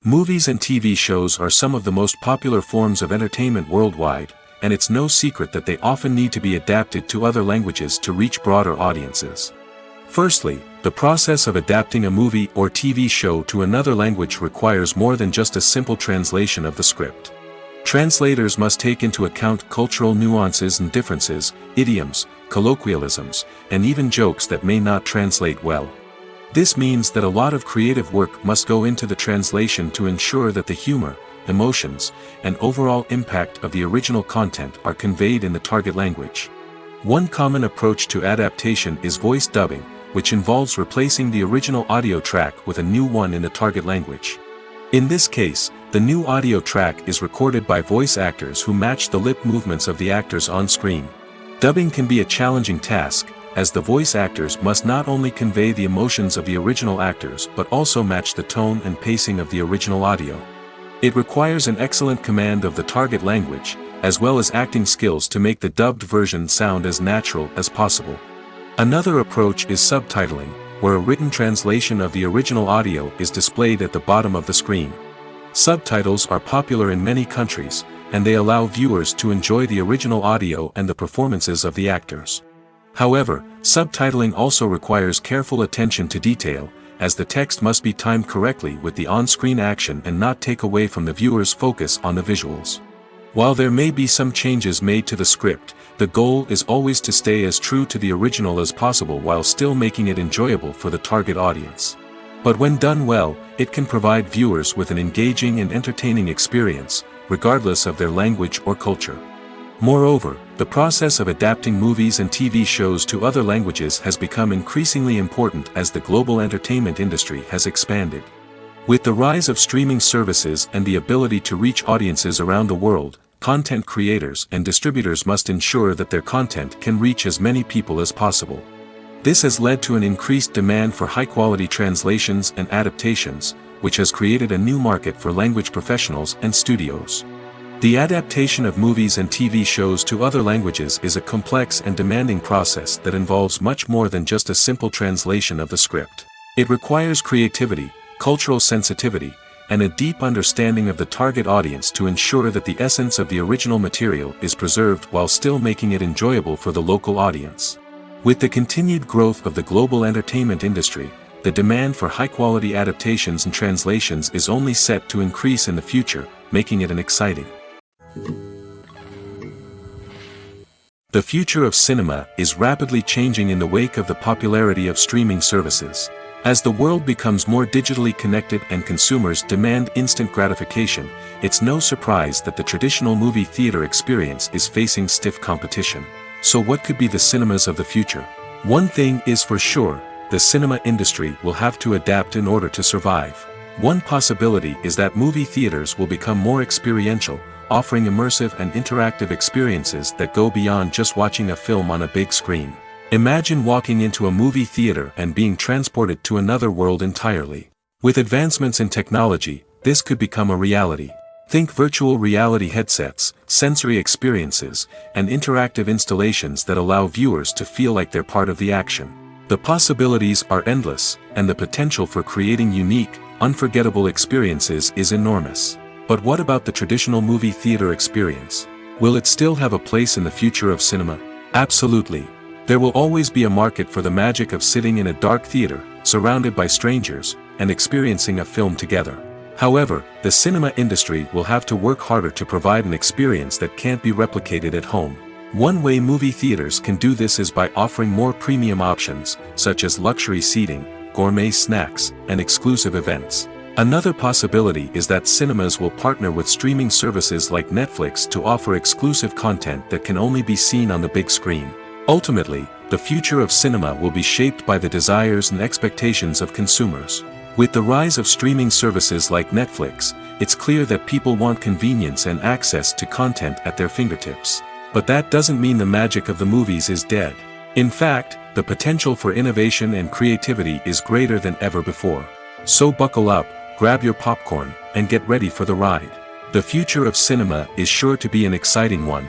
Movies and TV shows are some of the most popular forms of entertainment worldwide, and it's no secret that they often need to be adapted to other languages to reach broader audiences. Firstly, the process of adapting a movie or TV show to another language requires more than just a simple translation of the script. Translators must take into account cultural nuances and differences, idioms, colloquialisms, and even jokes that may not translate well. This means that a lot of creative work must go into the translation to ensure that the humor, emotions, and overall impact of the original content are conveyed in the target language. One common approach to adaptation is voice dubbing, which involves replacing the original audio track with a new one in the target language. In this case, the new audio track is recorded by voice actors who match the lip movements of the actors on screen. Dubbing can be a challenging task, as the voice actors must not only convey the emotions of the original actors but also match the tone and pacing of the original audio. It requires an excellent command of the target language, as well as acting skills to make the dubbed version sound as natural as possible. Another approach is subtitling, where a written translation of the original audio is displayed at the bottom of the screen. Subtitles are popular in many countries, and they allow viewers to enjoy the original audio and the performances of the actors. However, subtitling also requires careful attention to detail, as the text must be timed correctly with the on-screen action and not take away from the viewer's focus on the visuals. While there may be some changes made to the script, the goal is always to stay as true to the original as possible while still making it enjoyable for the target audience. But when done well, it can provide viewers with an engaging and entertaining experience, regardless of their language or culture. Moreover, the process of adapting movies and TV shows to other languages has become increasingly important as the global entertainment industry has expanded. With the rise of streaming services and the ability to reach audiences around the world, content creators and distributors must ensure that their content can reach as many people as possible. This has led to an increased demand for high-quality translations and adaptations, which has created a new market for language professionals and studios. The adaptation of movies and TV shows to other languages is a complex and demanding process that involves much more than just a simple translation of the script. It requires creativity, cultural sensitivity, and a deep understanding of the target audience to ensure that the essence of the original material is preserved while still making it enjoyable for the local audience. With the continued growth of the global entertainment industry, the demand for high-quality adaptations and translations is only set to increase in the future, making it exciting. The future of cinema is rapidly changing in the wake of the popularity of streaming services. As the world becomes more digitally connected and consumers demand instant gratification, it's no surprise that the traditional movie theater experience is facing stiff competition. So what could be the cinemas of the future? One thing is for sure, the cinema industry will have to adapt in order to survive. One possibility is that movie theaters will become more experiential, offering immersive and interactive experiences that go beyond just watching a film on a big screen. Imagine walking into a movie theater and being transported to another world entirely. With advancements in technology, this could become a reality. Think virtual reality headsets, sensory experiences, and interactive installations that allow viewers to feel like they're part of the action. The possibilities are endless, and the potential for creating unique, unforgettable experiences is enormous. But what about the traditional movie theater experience? Will it still have a place in the future of cinema? Absolutely. There will always be a market for the magic of sitting in a dark theater, surrounded by strangers, and experiencing a film together. However, the cinema industry will have to work harder to provide an experience that can't be replicated at home. One way movie theaters can do this is by offering more premium options, such as luxury seating, gourmet snacks, and exclusive events. Another possibility is that cinemas will partner with streaming services like Netflix to offer exclusive content that can only be seen on the big screen. Ultimately, the future of cinema will be shaped by the desires and expectations of consumers. With the rise of streaming services like Netflix, it's clear that people want convenience and access to content at their fingertips. But that doesn't mean the magic of the movies is dead. In fact, the potential for innovation and creativity is greater than ever before. So buckle up, grab your popcorn, and get ready for the ride. The future of cinema is sure to be an exciting one.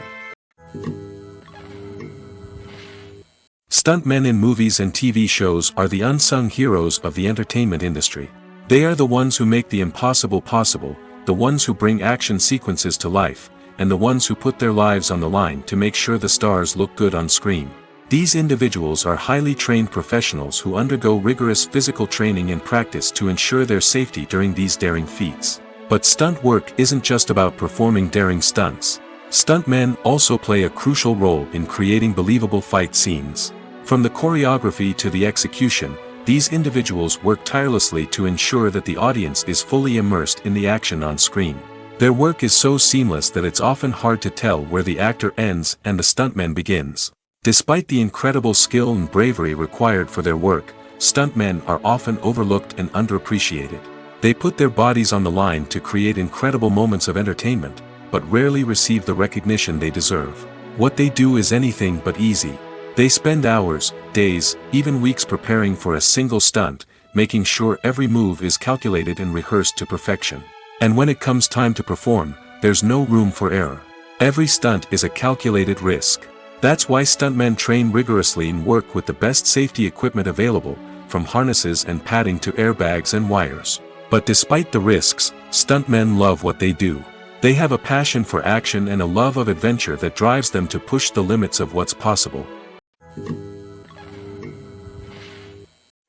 Stuntmen in movies and TV shows are the unsung heroes of the entertainment industry. They are the ones who make the impossible possible, the ones who bring action sequences to life, and the ones who put their lives on the line to make sure the stars look good on screen. These individuals are highly trained professionals who undergo rigorous physical training and practice to ensure their safety during these daring feats. But stunt work isn't just about performing daring stunts. Stuntmen also play a crucial role in creating believable fight scenes. From the choreography to the execution, these individuals work tirelessly to ensure that the audience is fully immersed in the action on screen. Their work is so seamless that it's often hard to tell where the actor ends and the stuntman begins. Despite the incredible skill and bravery required for their work, stuntmen are often overlooked and underappreciated. They put their bodies on the line to create incredible moments of entertainment, but rarely receive the recognition they deserve. What they do is anything but easy. They spend hours, days, even weeks preparing for a single stunt, making sure every move is calculated and rehearsed to perfection. And when it comes time to perform, there's no room for error. Every stunt is a calculated risk. That's why stuntmen train rigorously and work with the best safety equipment available, from harnesses and padding to airbags and wires. But despite the risks, stuntmen love what they do. They have a passion for action and a love of adventure that drives them to push the limits of what's possible.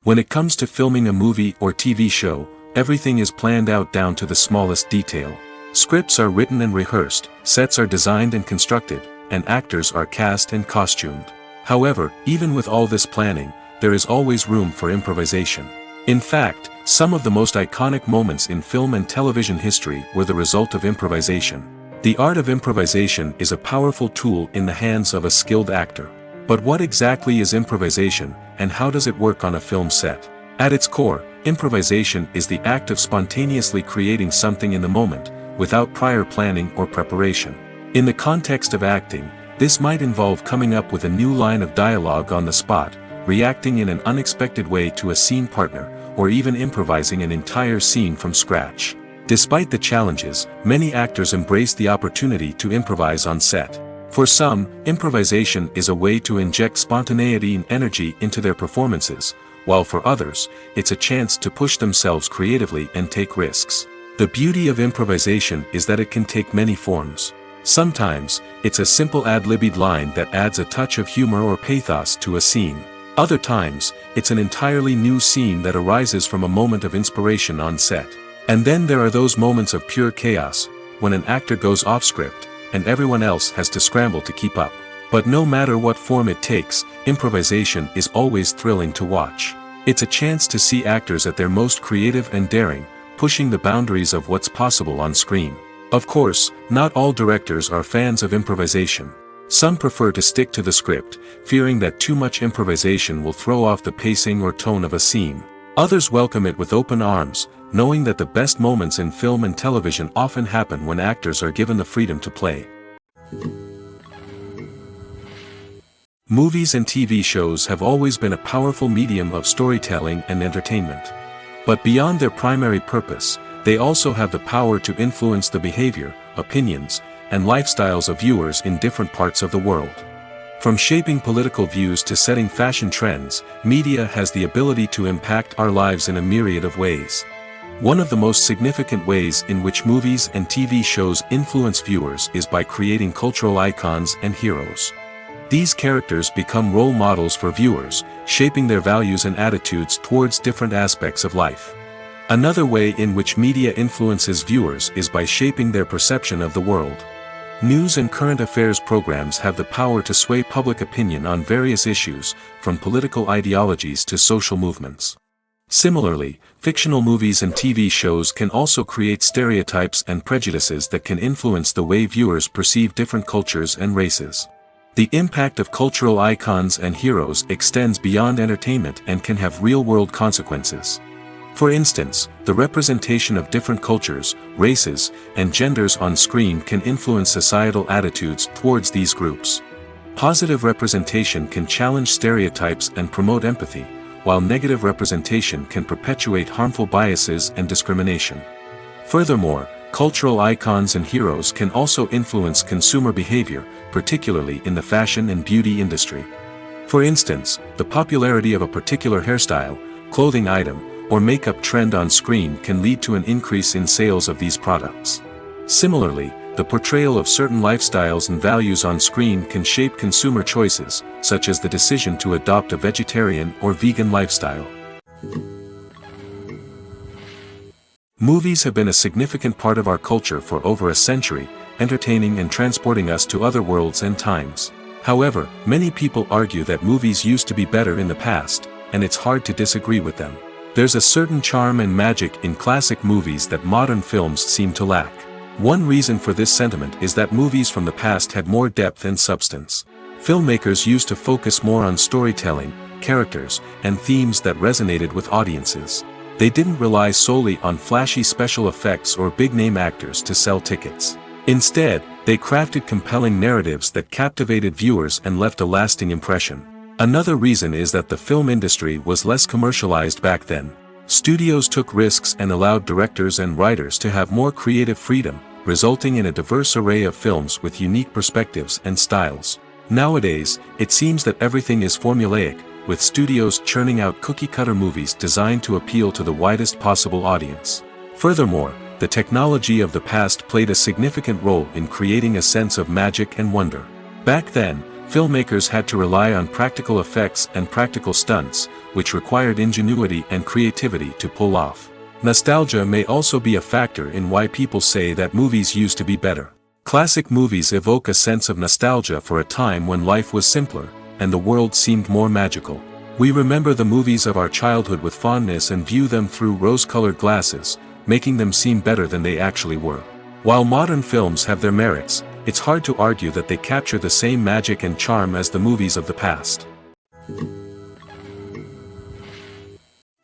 When it comes to filming a movie or TV show, everything is planned out down to the smallest detail. Scripts are written and rehearsed, sets are designed and constructed, and actors are cast and costumed. However, even with all this planning, there is always room for improvisation. In fact, some of the most iconic moments in film and television history were the result of improvisation. The art of improvisation is a powerful tool in the hands of a skilled actor. But what exactly is improvisation, and how does it work on a film set? At its core, improvisation is the act of spontaneously creating something in the moment, without prior planning or preparation. In the context of acting, this might involve coming up with a new line of dialogue on the spot, reacting in an unexpected way to a scene partner, or even improvising an entire scene from scratch. Despite the challenges, many actors embrace the opportunity to improvise on set. For some, improvisation is a way to inject spontaneity and energy into their performances, while for others, it's a chance to push themselves creatively and take risks. The beauty of improvisation is that it can take many forms. Sometimes, it's a simple ad-libbed line that adds a touch of humor or pathos to a scene. Other times, it's an entirely new scene that arises from a moment of inspiration on set. And then there are those moments of pure chaos, when an actor goes off script, and everyone else has to scramble to keep up. But no matter what form it takes, improvisation is always thrilling to watch. It's a chance to see actors at their most creative and daring, pushing the boundaries of what's possible on screen. Of course, not all directors are fans of improvisation. Some prefer to stick to the script, fearing that too much improvisation will throw off the pacing or tone of a scene. Others welcome it with open arms, knowing that the best moments in film and television often happen when actors are given the freedom to play. Movies and TV shows have always been a powerful medium of storytelling and entertainment. But beyond their primary purpose, they also have the power to influence the behavior, opinions, and lifestyles of viewers in different parts of the world. From shaping political views to setting fashion trends, media has the ability to impact our lives in a myriad of ways. One of the most significant ways in which movies and TV shows influence viewers is by creating cultural icons and heroes. These characters become role models for viewers, shaping their values and attitudes towards different aspects of life. Another way in which media influences viewers is by shaping their perception of the world. News and current affairs programs have the power to sway public opinion on various issues, from political ideologies to social movements. Similarly, fictional movies and TV shows can also create stereotypes and prejudices that can influence the way viewers perceive different cultures and races. The impact of cultural icons and heroes extends beyond entertainment and can have real-world consequences. For instance, the representation of different cultures, races, and genders on screen can influence societal attitudes towards these groups. Positive representation can challenge stereotypes and promote empathy, while negative representation can perpetuate harmful biases and discrimination. Furthermore, cultural icons and heroes can also influence consumer behavior, particularly in the fashion and beauty industry. For instance, the popularity of a particular hairstyle, clothing item, or makeup trend on screen can lead to an increase in sales of these products. Similarly, the portrayal of certain lifestyles and values on screen can shape consumer choices, such as the decision to adopt a vegetarian or vegan lifestyle. Movies have been a significant part of our culture for over a century, entertaining and transporting us to other worlds and times. However, many people argue that movies used to be better in the past, and it's hard to disagree with them. There's a certain charm and magic in classic movies that modern films seem to lack. One reason for this sentiment is that movies from the past had more depth and substance. Filmmakers used to focus more on storytelling, characters, and themes that resonated with audiences. They didn't rely solely on flashy special effects or big-name actors to sell tickets. Instead, they crafted compelling narratives that captivated viewers and left a lasting impression. Another reason is that the film industry was less commercialized back then. Studios took risks and allowed directors and writers to have more creative freedom, resulting in a diverse array of films with unique perspectives and styles. Nowadays, it seems that everything is formulaic, with studios churning out cookie-cutter movies designed to appeal to the widest possible audience. Furthermore, the technology of the past played a significant role in creating a sense of magic and wonder. Back then, filmmakers had to rely on practical effects and practical stunts, which required ingenuity and creativity to pull off. Nostalgia may also be a factor in why people say that movies used to be better. Classic movies evoke a sense of nostalgia for a time when life was simpler, and the world seemed more magical. We remember the movies of our childhood with fondness and view them through rose-colored glasses, making them seem better than they actually were. While modern films have their merits, it's hard to argue that they capture the same magic and charm as the movies of the past.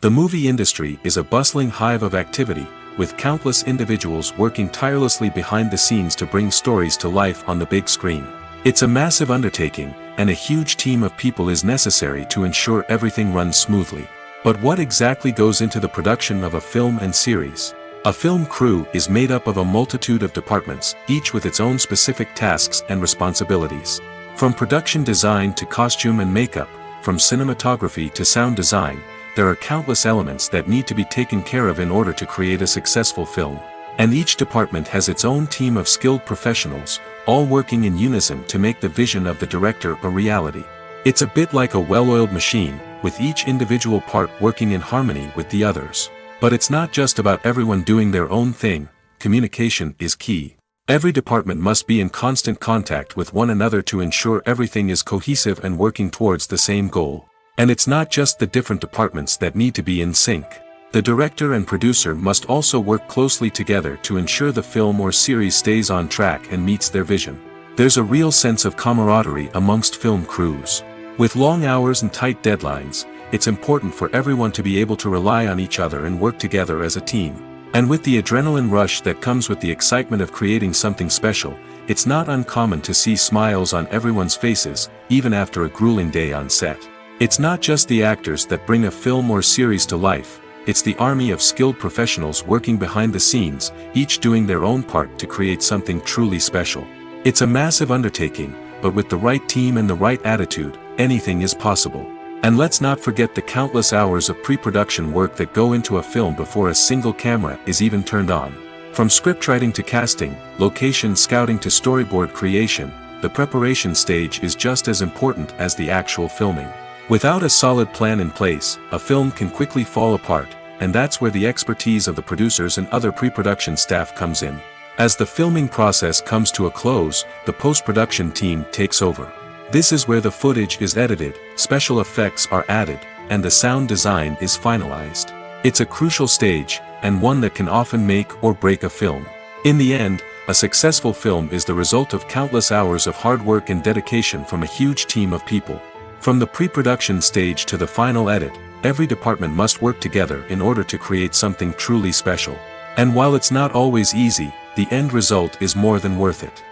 The movie industry is a bustling hive of activity, with countless individuals working tirelessly behind the scenes to bring stories to life on the big screen. It's a massive undertaking, and a huge team of people is necessary to ensure everything runs smoothly. But what exactly goes into the production of a film and series? A film crew is made up of a multitude of departments, each with its own specific tasks and responsibilities. From production design to costume and makeup, from cinematography to sound design, there are countless elements that need to be taken care of in order to create a successful film. And each department has its own team of skilled professionals, all working in unison to make the vision of the director a reality. It's a bit like a well-oiled machine, with each individual part working in harmony with the others. But it's not just about everyone doing their own thing. Communication is key. Every department must be in constant contact with one another to ensure everything is cohesive and working towards the same goal. And it's not just the different departments that need to be in sync. The director and producer must also work closely together to ensure the film or series stays on track and meets their vision. There's a real sense of camaraderie amongst film crews. With long hours and tight deadlines, it's important for everyone to be able to rely on each other and work together as a team. And with the adrenaline rush that comes with the excitement of creating something special, it's not uncommon to see smiles on everyone's faces, even after a grueling day on set. It's not just the actors that bring a film or series to life, it's the army of skilled professionals working behind the scenes, each doing their own part to create something truly special. It's a massive undertaking, but with the right team and the right attitude, anything is possible. And let's not forget the countless hours of pre-production work that go into a film before a single camera is even turned on. From scriptwriting to casting, location scouting to storyboard creation, the preparation stage is just as important as the actual filming. Without a solid plan in place, a film can quickly fall apart, and that's where the expertise of the producers and other pre-production staff comes in. As the filming process comes to a close, the post-production team takes over. This is where the footage is edited, special effects are added, and the sound design is finalized. It's a crucial stage, and one that can often make or break a film. In the end, a successful film is the result of countless hours of hard work and dedication from a huge team of people. From the pre-production stage to the final edit, every department must work together in order to create something truly special. And while it's not always easy, the end result is more than worth it.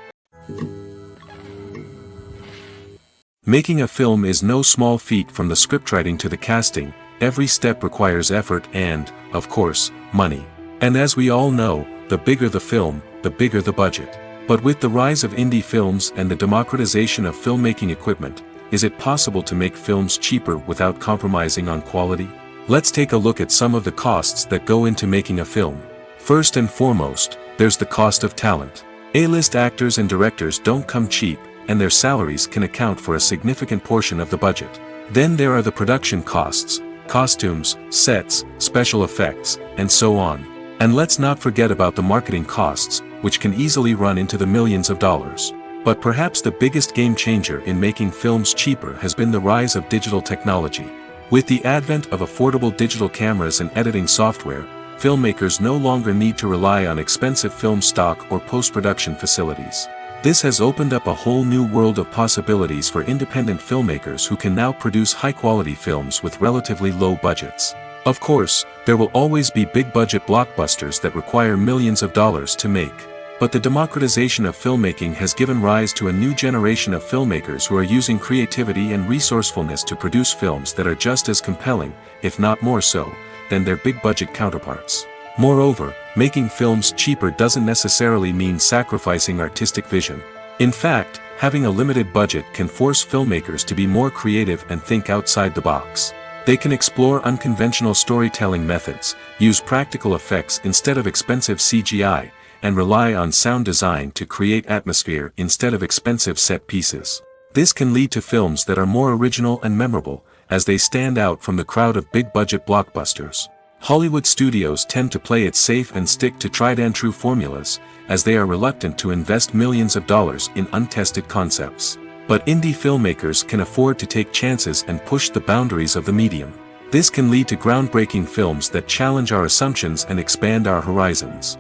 Making a film is no small feat. From the scriptwriting to the casting, every step requires effort and, of course, money. And as we all know, the bigger the film, the bigger the budget. But with the rise of indie films and the democratization of filmmaking equipment, is it possible to make films cheaper without compromising on quality? Let's take a look at some of the costs that go into making a film. First and foremost, there's the cost of talent. A-list actors and directors don't come cheap, and their salaries can account for a significant portion of the budget. Then there are the production costs, costumes, sets, special effects, and so on. And let's not forget about the marketing costs, which can easily run into the millions of dollars. But perhaps the biggest game changer in making films cheaper has been the rise of digital technology. With the advent of affordable digital cameras and editing software, filmmakers no longer need to rely on expensive film stock or post-production facilities. This has opened up a whole new world of possibilities for independent filmmakers who can now produce high-quality films with relatively low budgets. Of course, there will always be big-budget blockbusters that require millions of dollars to make. But the democratization of filmmaking has given rise to a new generation of filmmakers who are using creativity and resourcefulness to produce films that are just as compelling, if not more so, than their big-budget counterparts. Moreover, making films cheaper doesn't necessarily mean sacrificing artistic vision. In fact, having a limited budget can force filmmakers to be more creative and think outside the box. They can explore unconventional storytelling methods, use practical effects instead of expensive CGI, and rely on sound design to create atmosphere instead of expensive set pieces. This can lead to films that are more original and memorable, as they stand out from the crowd of big-budget blockbusters. Hollywood studios tend to play it safe and stick to tried-and-true formulas, as they are reluctant to invest millions of dollars in untested concepts. But indie filmmakers can afford to take chances and push the boundaries of the medium. This can lead to groundbreaking films that challenge our assumptions and expand our horizons.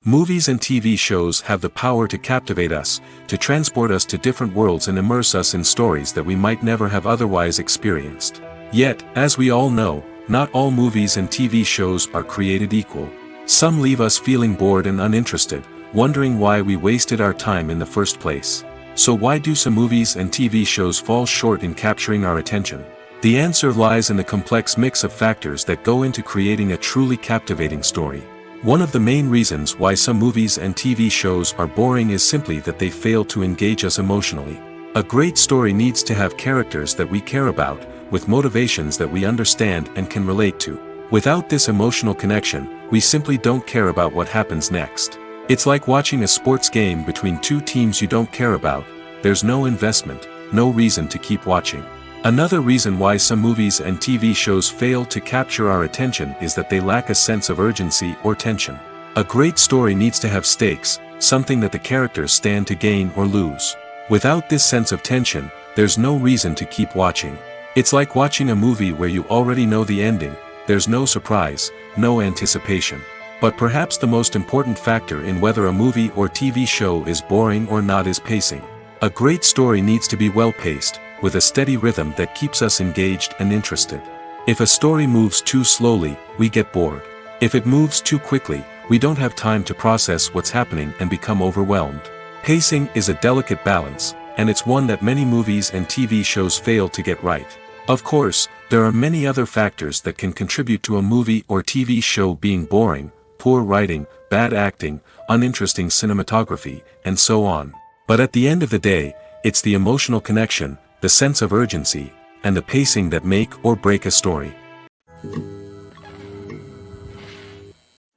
Movies and TV shows have the power to captivate us, to transport us to different worlds and immerse us in stories that we might never have otherwise experienced. Yet, as we all know, Not all movies and TV shows are created equal. Some leave us feeling bored and uninterested, wondering why we wasted our time in the first place. So why do some movies and TV shows fall short in capturing our attention? The answer lies in the complex mix of factors that go into creating a truly captivating story. One of the main reasons why some movies and TV shows are boring is simply that they fail to engage us emotionally. A great story needs to have characters that we care about, with motivations that we understand and can relate to. Without this emotional connection, we simply don't care about what happens next. It's like watching a sports game between two teams you don't care about. There's no investment, no reason to keep watching. Another reason why some movies and TV shows fail to capture our attention is that they lack a sense of urgency or tension. A great story needs to have stakes, something that the characters stand to gain or lose. Without this sense of tension, there's no reason to keep watching. It's like watching a movie where you already know the ending. There's no surprise, no anticipation. But perhaps the most important factor in whether a movie or TV show is boring or not is pacing. A great story needs to be well-paced, with a steady rhythm that keeps us engaged and interested. If a story moves too slowly, we get bored. If it moves too quickly, we don't have time to process what's happening and become overwhelmed. Pacing is a delicate balance, and it's one that many movies and TV shows fail to get right. Of course, there are many other factors that can contribute to a movie or TV show being boring: poor writing, bad acting, uninteresting cinematography, and so on. But at the end of the day, it's the emotional connection, the sense of urgency, and the pacing that make or break a story.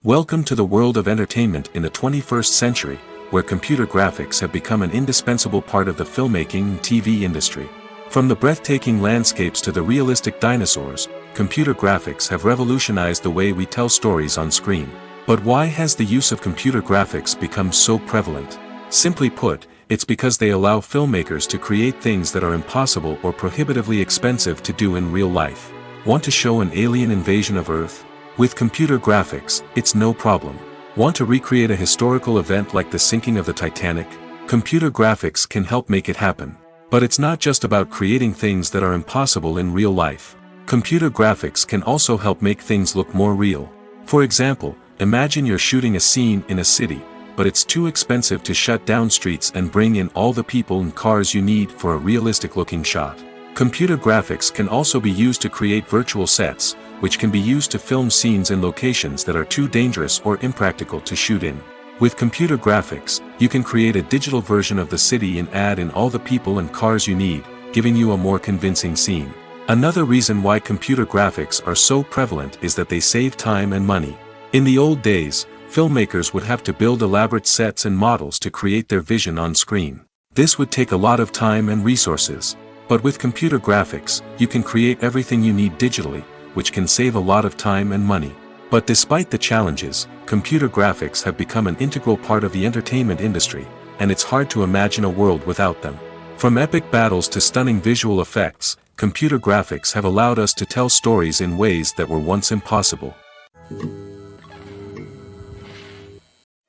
Welcome to the world of entertainment in the 21st century, where computer graphics have become an indispensable part of the filmmaking and TV industry. From the breathtaking landscapes to the realistic dinosaurs, computer graphics have revolutionized the way we tell stories on screen. But why has the use of computer graphics become so prevalent? Simply put, it's because they allow filmmakers to create things that are impossible or prohibitively expensive to do in real life. Want to show an alien invasion of Earth? With computer graphics, it's no problem. Want to recreate a historical event like the sinking of the Titanic? Computer graphics can help make it happen. But it's not just about creating things that are impossible in real life. Computer graphics can also help make things look more real. For example, imagine you're shooting a scene in a city, but it's too expensive to shut down streets and bring in all the people and cars you need for a realistic-looking shot. Computer graphics can also be used to create virtual sets, which can be used to film scenes in locations that are too dangerous or impractical to shoot in. With computer graphics, you can create a digital version of the city and add in all the people and cars you need, giving you a more convincing scene. Another reason why computer graphics are so prevalent is that they save time and money. In the old days, filmmakers would have to build elaborate sets and models to create their vision on screen. This would take a lot of time and resources. But with computer graphics, you can create everything you need digitally, which can save a lot of time and money. But despite the challenges, computer graphics have become an integral part of the entertainment industry, and it's hard to imagine a world without them. From epic battles to stunning visual effects, computer graphics have allowed us to tell stories in ways that were once impossible.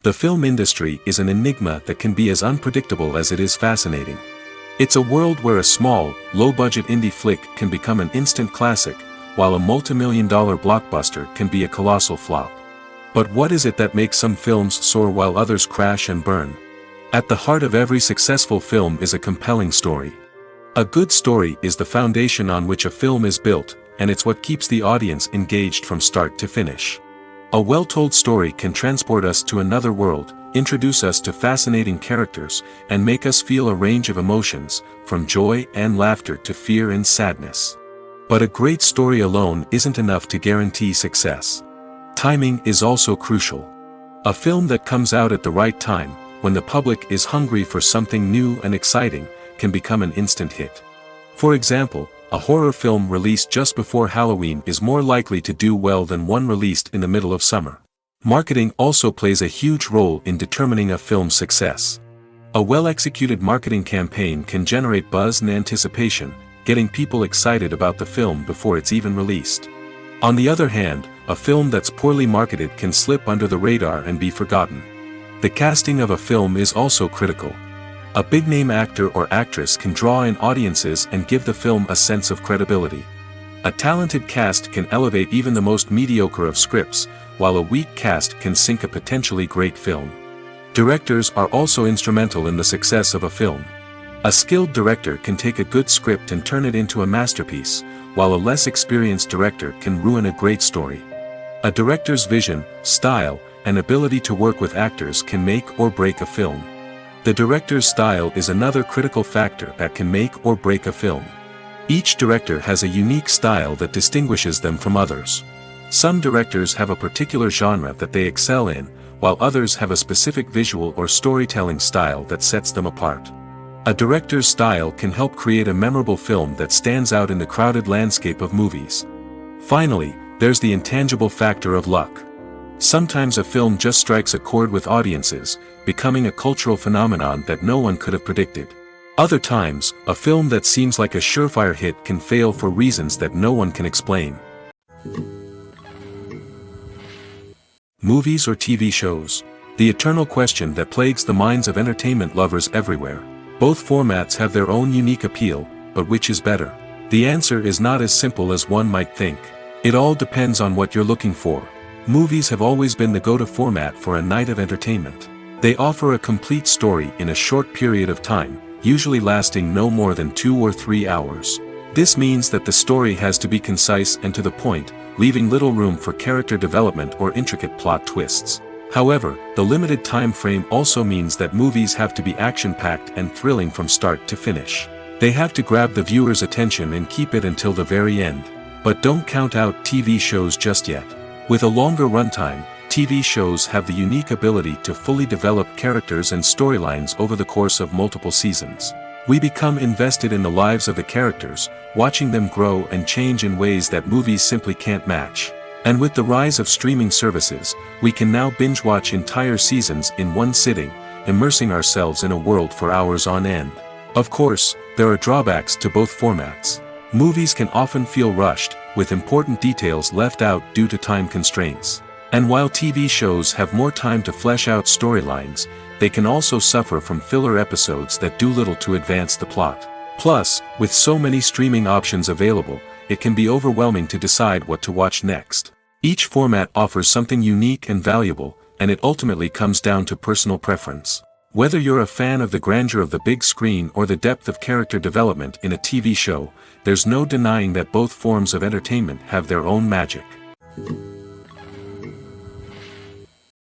The film industry is an enigma that can be as unpredictable as it is fascinating. It's a world where a small, low-budget indie flick can become an instant classic, while a multi-million-dollar blockbuster can be a colossal flop. But what is it that makes some films soar while others crash and burn? At the heart of every successful film is a compelling story. A good story is the foundation on which a film is built, and it's what keeps the audience engaged from start to finish. A well-told story can transport us to another world, introduce us to fascinating characters, and make us feel a range of emotions, from joy and laughter to fear and sadness. But a great story alone isn't enough to guarantee success. Timing is also crucial. A film that comes out at the right time, when the public is hungry for something new and exciting, can become an instant hit. For example, a horror film released just before Halloween is more likely to do well than one released in the middle of summer. Marketing also plays a huge role in determining a film's success. A well-executed marketing campaign can generate buzz and anticipation, getting people excited about the film before it's even released. On the other hand, a film that's poorly marketed can slip under the radar and be forgotten. The casting of a film is also critical. A big-name actor or actress can draw in audiences and give the film a sense of credibility. A talented cast can elevate even the most mediocre of scripts, while a weak cast can sink a potentially great film. Directors are also instrumental in the success of a film. A skilled director can take a good script and turn it into a masterpiece, while a less experienced director can ruin a great story. A director's vision, style, and ability to work with actors can make or break a film. The director's style is another critical factor that can make or break a film. Each director has a unique style that distinguishes them from others. Some directors have a particular genre that they excel in, while others have a specific visual or storytelling style that sets them apart. A director's style can help create a memorable film that stands out in the crowded landscape of movies. Finally, there's the intangible factor of luck. Sometimes a film just strikes a chord with audiences, becoming a cultural phenomenon that no one could have predicted. Other times, a film that seems like a surefire hit can fail for reasons that no one can explain. Movies or TV shows? The eternal question that plagues the minds of entertainment lovers everywhere. Both formats have their own unique appeal, but which is better? The answer is not as simple as one might think. It all depends on what you're looking for. Movies have always been the go-to format for a night of entertainment. They offer a complete story in a short period of time, usually lasting no more than 2 or 3 hours. This means that the story has to be concise and to the point, leaving little room for character development or intricate plot twists. However, the limited time frame also means that movies have to be action-packed and thrilling from start to finish. They have to grab the viewer's attention and keep it until the very end. But don't count out TV shows just yet. With a longer runtime, TV shows have the unique ability to fully develop characters and storylines over the course of multiple seasons. We become invested in the lives of the characters, watching them grow and change in ways that movies simply can't match. And with the rise of streaming services, we can now binge-watch entire seasons in one sitting, immersing ourselves in a world for hours on end. Of course, there are drawbacks to both formats. Movies can often feel rushed, with important details left out due to time constraints. And while TV shows have more time to flesh out storylines, they can also suffer from filler episodes that do little to advance the plot. Plus, with so many streaming options available, it can be overwhelming to decide what to watch next. Each format offers something unique and valuable, and it ultimately comes down to personal preference. Whether you're a fan of the grandeur of the big screen or the depth of character development in a TV show, there's no denying that both forms of entertainment have their own magic.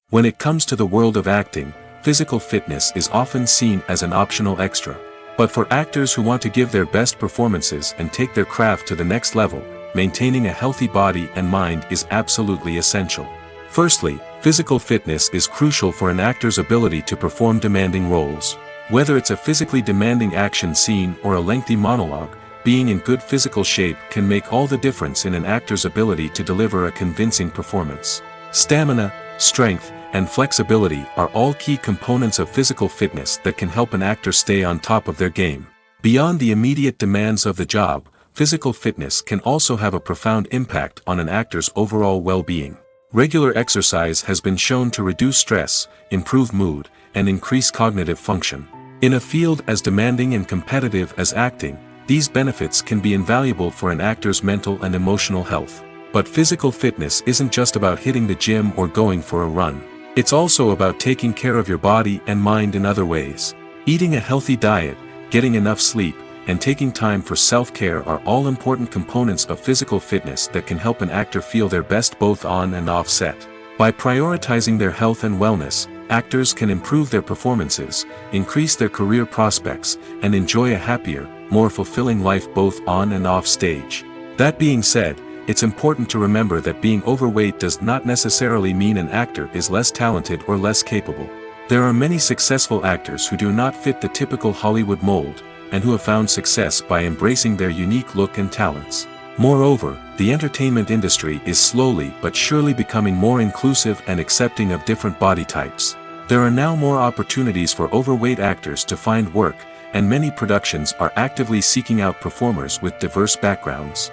When it comes to the world of acting, physical fitness is often seen as an optional extra. But for actors who want to give their best performances and take their craft to the next level, maintaining a healthy body and mind is absolutely essential. Firstly, physical fitness is crucial for an actor's ability to perform demanding roles. Whether it's a physically demanding action scene or a lengthy monologue, being in good physical shape can make all the difference in an actor's ability to deliver a convincing performance. Stamina, strength, and flexibility are all key components of physical fitness that can help an actor stay on top of their game. Beyond the immediate demands of the job, physical fitness can also have a profound impact on an actor's overall well-being. Regular exercise has been shown to reduce stress, improve mood, and increase cognitive function. In a field as demanding and competitive as acting, these benefits can be invaluable for an actor's mental and emotional health. But physical fitness isn't just about hitting the gym or going for a run. It's also about taking care of your body and mind in other ways. Eating a healthy diet, getting enough sleep, and taking time for self-care are all important components of physical fitness that can help an actor feel their best both on and off set. By prioritizing their health and wellness, actors can improve their performances, increase their career prospects, and enjoy a happier, more fulfilling life both on and off stage. That being said, it's important to remember that being overweight does not necessarily mean an actor is less talented or less capable. There are many successful actors who do not fit the typical Hollywood mold, and who have found success by embracing their unique look and talents. Moreover, the entertainment industry is slowly but surely becoming more inclusive and accepting of different body types. There are now more opportunities for overweight actors to find work, and many productions are actively seeking out performers with diverse backgrounds.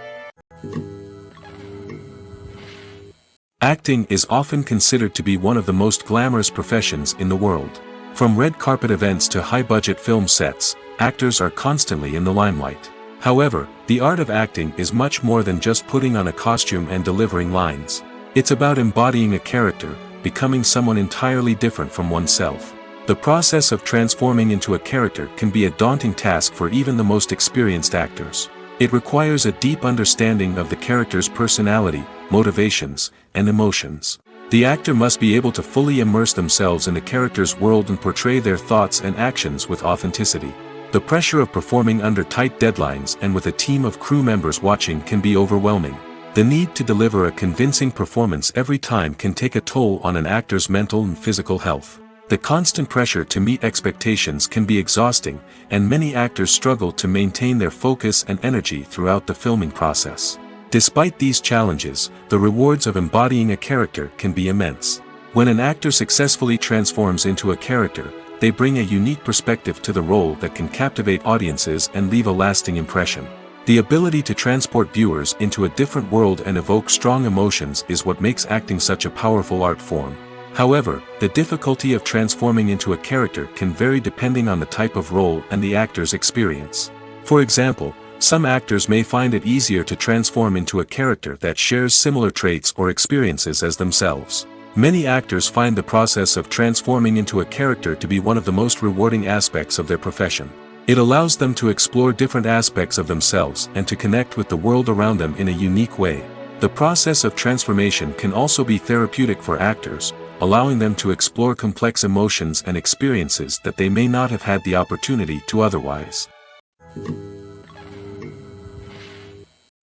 Acting is often considered to be one of the most glamorous professions in the world. From red carpet events to high-budget film sets, actors are constantly in the limelight. However, the art of acting is much more than just putting on a costume and delivering lines. It's about embodying a character, becoming someone entirely different from oneself. The process of transforming into a character can be a daunting task for even the most experienced actors. It requires a deep understanding of the character's personality, motivations, and emotions. The actor must be able to fully immerse themselves in the character's world and portray their thoughts and actions with authenticity. The pressure of performing under tight deadlines and with a team of crew members watching can be overwhelming. The need to deliver a convincing performance every time can take a toll on an actor's mental and physical health. The constant pressure to meet expectations can be exhausting, and many actors struggle to maintain their focus and energy throughout the filming process. Despite these challenges, the rewards of embodying a character can be immense. When an actor successfully transforms into a character, they bring a unique perspective to the role that can captivate audiences and leave a lasting impression. The ability to transport viewers into a different world and evoke strong emotions is what makes acting such a powerful art form. However, the difficulty of transforming into a character can vary depending on the type of role and the actor's experience. For example, some actors may find it easier to transform into a character that shares similar traits or experiences as themselves. Many actors find the process of transforming into a character to be one of the most rewarding aspects of their profession. It allows them to explore different aspects of themselves and to connect with the world around them in a unique way. The process of transformation can also be therapeutic for actors, allowing them to explore complex emotions and experiences that they may not have had the opportunity to otherwise.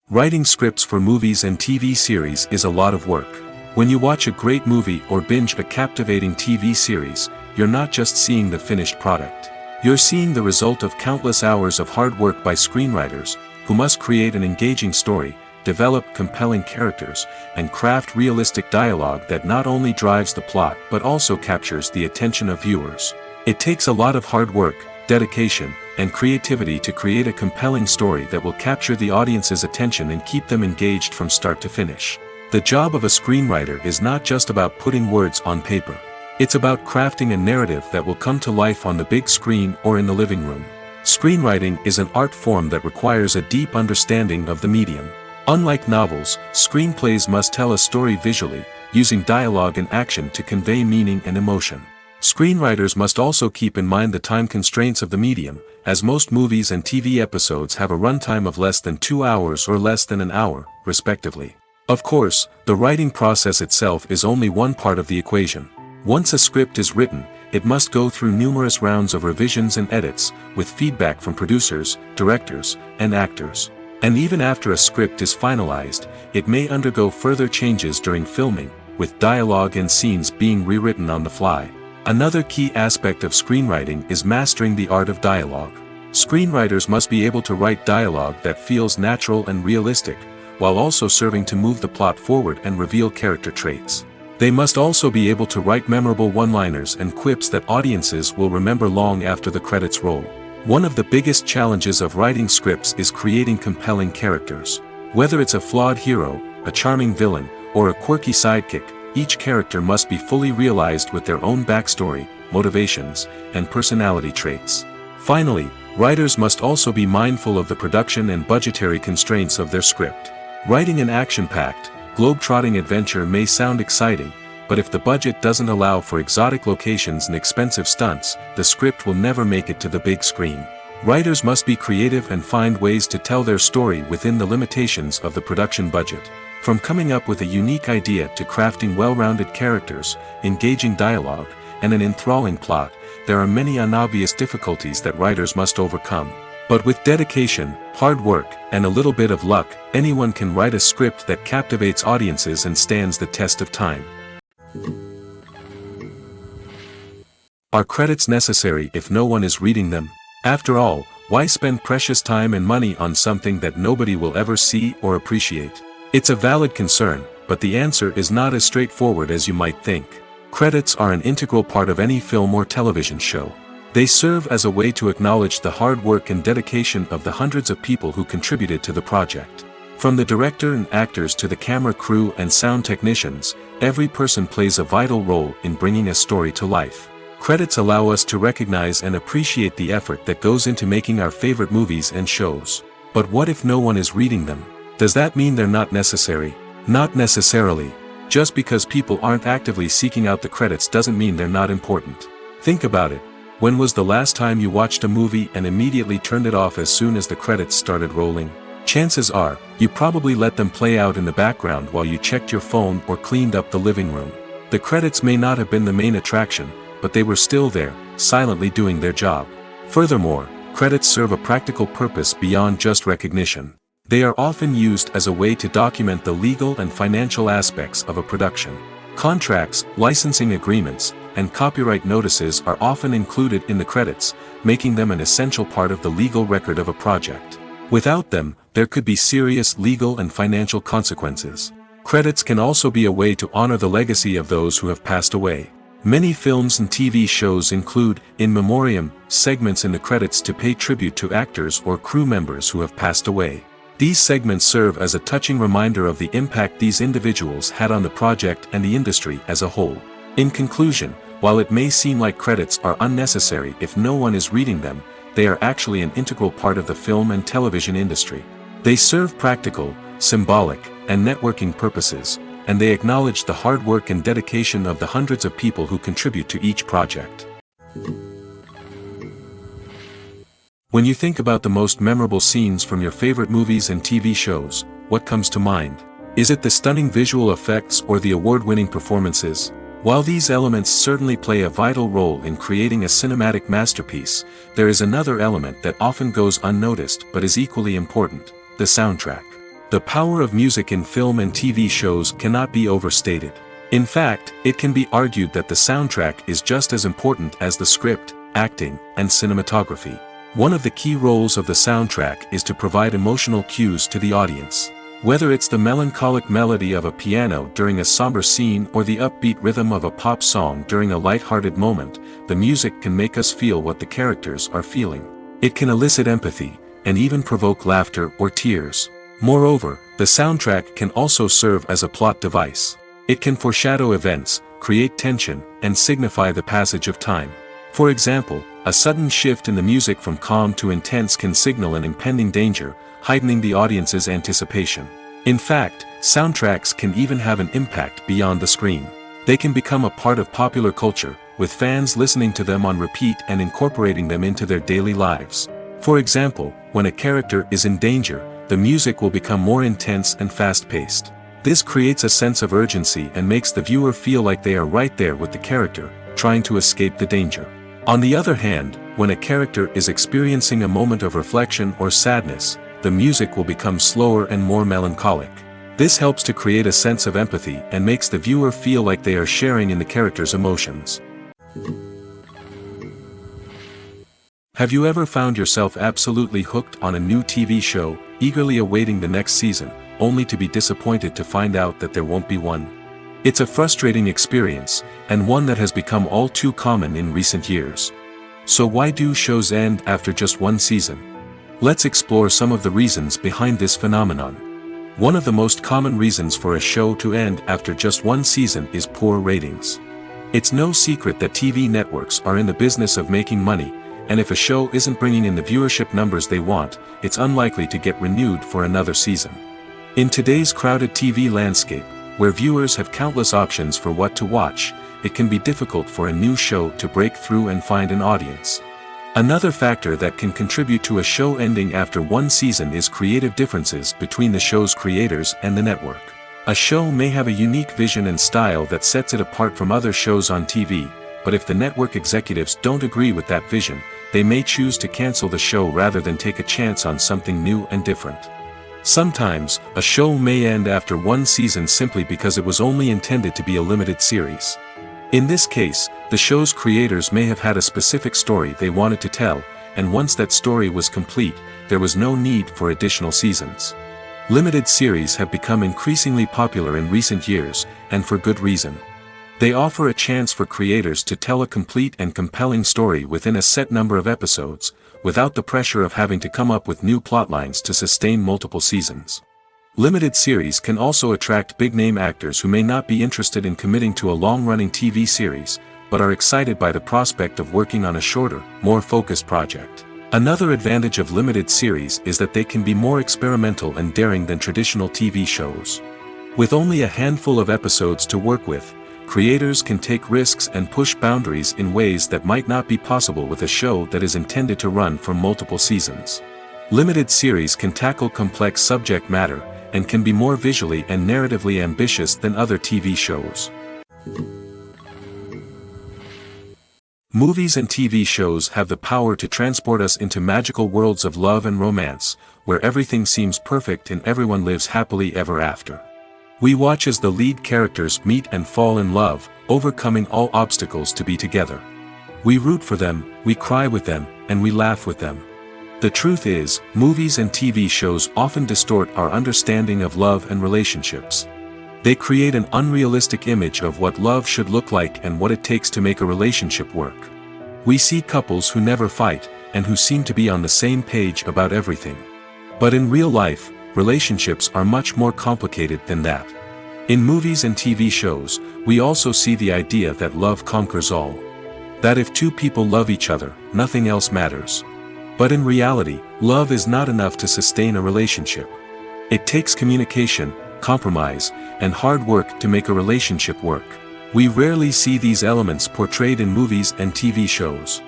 Writing scripts for movies and TV series is a lot of work. When you watch a great movie or binge a captivating TV series, you're not just seeing the finished product. You're seeing the result of countless hours of hard work by screenwriters, who must create an engaging story, develop compelling characters, and craft realistic dialogue that not only drives the plot but also captures the attention of viewers. It takes a lot of hard work, dedication, and creativity to create a compelling story that will capture the audience's attention and keep them engaged from start to finish. The job of a screenwriter is not just about putting words on paper. It's about crafting a narrative that will come to life on the big screen or in the living room. Screenwriting is an art form that requires a deep understanding of the medium. Unlike novels, screenplays must tell a story visually, using dialogue and action to convey meaning and emotion. Screenwriters must also keep in mind the time constraints of the medium, as most movies and TV episodes have a runtime of less than 2 hours or less than an hour, respectively. Of course, the writing process itself is only one part of the equation. Once a script is written, it must go through numerous rounds of revisions and edits, with feedback from producers, directors, and actors. And even after a script is finalized, it may undergo further changes during filming, with dialogue and scenes being rewritten on the fly. Another key aspect of screenwriting is mastering the art of dialogue. Screenwriters must be able to write dialogue that feels natural and realistic, while also serving to move the plot forward and reveal character traits. They must also be able to write memorable one-liners and quips that audiences will remember long after the credits roll. One of the biggest challenges of writing scripts is creating compelling characters. Whether it's a flawed hero, a charming villain, or a quirky sidekick, each character must be fully realized with their own backstory, motivations, and personality traits. Finally, writers must also be mindful of the production and budgetary constraints of their script. Writing an action-packed, globe-trotting adventure may sound exciting, but if the budget doesn't allow for exotic locations and expensive stunts, the script will never make it to the big screen. Writers must be creative and find ways to tell their story within the limitations of the production budget. From coming up with a unique idea to crafting well-rounded characters, engaging dialogue, and an enthralling plot, there are many unobvious difficulties that writers must overcome. But with dedication, hard work, and a little bit of luck, anyone can write a script that captivates audiences and stands the test of time. Are credits necessary if no one is reading them? After all, why spend precious time and money on something that nobody will ever see or appreciate? It's a valid concern, but the answer is not as straightforward as you might think. Credits are an integral part of any film or television show. They serve as a way to acknowledge the hard work and dedication of the hundreds of people who contributed to the project. From the director and actors to the camera crew and sound technicians, every person plays a vital role in bringing a story to life. Credits allow us to recognize and appreciate the effort that goes into making our favorite movies and shows. But what if no one is reading them? Does that mean they're not necessary? Not necessarily. Just because people aren't actively seeking out the credits doesn't mean they're not important. Think about it. When was the last time you watched a movie and immediately turned it off as soon as the credits started rolling? Chances are, you probably let them play out in the background while you checked your phone or cleaned up the living room. The credits may not have been the main attraction, but they were still there, silently doing their job. Furthermore, credits serve a practical purpose beyond just recognition. They are often used as a way to document the legal and financial aspects of a production. Contracts, licensing agreements, and copyright notices are often included in the credits, making them an essential part of the legal record of a project. Without them, there could be serious legal and financial consequences. Credits can also be a way to honor the legacy of those who have passed away. Many films and TV shows include, in memoriam, segments in the credits to pay tribute to actors or crew members who have passed away. These segments serve as a touching reminder of the impact these individuals had on the project and the industry as a whole. In conclusion, while it may seem like credits are unnecessary if no one is reading them, they are actually an integral part of the film and television industry. They serve practical, symbolic, and networking purposes, and they acknowledge the hard work and dedication of the hundreds of people who contribute to each project. When you think about the most memorable scenes from your favorite movies and TV shows, what comes to mind? Is it the stunning visual effects or the award-winning performances? While these elements certainly play a vital role in creating a cinematic masterpiece, there is another element that often goes unnoticed but is equally important: the soundtrack. The power of music in film and TV shows cannot be overstated. In fact, it can be argued that the soundtrack is just as important as the script, acting, and cinematography. One of the key roles of the soundtrack is to provide emotional cues to the audience. Whether it's the melancholic melody of a piano during a somber scene or the upbeat rhythm of a pop song during a light-hearted moment, the music can make us feel what the characters are feeling. It can elicit empathy, and even provoke laughter or tears. Moreover, the soundtrack can also serve as a plot device. It can foreshadow events, create tension, and signify the passage of time. For example, a sudden shift in the music from calm to intense can signal an impending danger, heightening the audience's anticipation. In fact, soundtracks can even have an impact beyond the screen. They can become a part of popular culture, with fans listening to them on repeat and incorporating them into their daily lives. For example, when a character is in danger, the music will become more intense and fast-paced. This creates a sense of urgency and makes the viewer feel like they are right there with the character, trying to escape the danger. On the other hand, when a character is experiencing a moment of reflection or sadness, the music will become slower and more melancholic. This helps to create a sense of empathy and makes the viewer feel like they are sharing in the character's emotions. Have you ever found yourself absolutely hooked on a new TV show, eagerly awaiting the next season, only to be disappointed to find out that there won't be one? It's a frustrating experience, and one that has become all too common in recent years. So why do shows end after just one season? Let's explore some of the reasons behind this phenomenon. One of the most common reasons for a show to end after just one season is poor ratings. It's no secret that TV networks are in the business of making money, and if a show isn't bringing in the viewership numbers they want, it's unlikely to get renewed for another season. In today's crowded TV landscape, where viewers have countless options for what to watch, it can be difficult for a new show to break through and find an audience. Another factor that can contribute to a show ending after one season is creative differences between the show's creators and the network. A show may have a unique vision and style that sets it apart from other shows on TV, but if the network executives don't agree with that vision, they may choose to cancel the show rather than take a chance on something new and different. Sometimes, a show may end after one season simply because it was only intended to be a limited series. In this case, the show's creators may have had a specific story they wanted to tell, and once that story was complete, there was no need for additional seasons. Limited series have become increasingly popular in recent years, and for good reason. They offer a chance for creators to tell a complete and compelling story within a set number of episodes, without the pressure of having to come up with new plotlines to sustain multiple seasons. Limited series can also attract big-name actors who may not be interested in committing to a long-running TV series, but are excited by the prospect of working on a shorter, more focused project. Another advantage of limited series is that they can be more experimental and daring than traditional TV shows. With only a handful of episodes to work with, creators can take risks and push boundaries in ways that might not be possible with a show that is intended to run for multiple seasons. Limited series can tackle complex subject matter, and can be more visually and narratively ambitious than other TV shows. Movies and TV shows have the power to transport us into magical worlds of love and romance, where everything seems perfect and everyone lives happily ever after. We watch as the lead characters meet and fall in love, overcoming all obstacles to be together. We root for them, we cry with them, and we laugh with them. The truth is, movies and TV shows often distort our understanding of love and relationships. They create an unrealistic image of what love should look like and what it takes to make a relationship work. We see couples who never fight, and who seem to be on the same page about everything. But in real life, relationships are much more complicated than that. In movies and TV shows, we also see the idea that love conquers all. That if two people love each other, nothing else matters. But in reality, love is not enough to sustain a relationship. It takes communication, compromise, and hard work to make a relationship work. We rarely see these elements portrayed in movies and TV shows.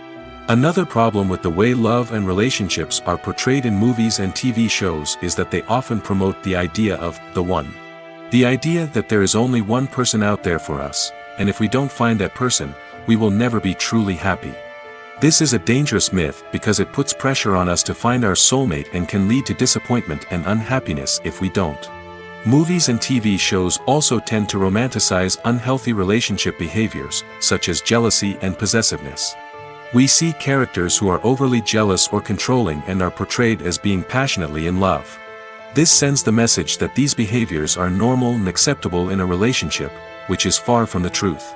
Another problem with the way love and relationships are portrayed in movies and TV shows is that they often promote the idea of the one. The idea that there is only one person out there for us, and if we don't find that person, we will never be truly happy. This is a dangerous myth because it puts pressure on us to find our soulmate and can lead to disappointment and unhappiness if we don't. Movies and TV shows also tend to romanticize unhealthy relationship behaviors, such as jealousy and possessiveness. We see characters who are overly jealous or controlling and are portrayed as being passionately in love. This sends the message that these behaviors are normal and acceptable in a relationship, which is far from the truth.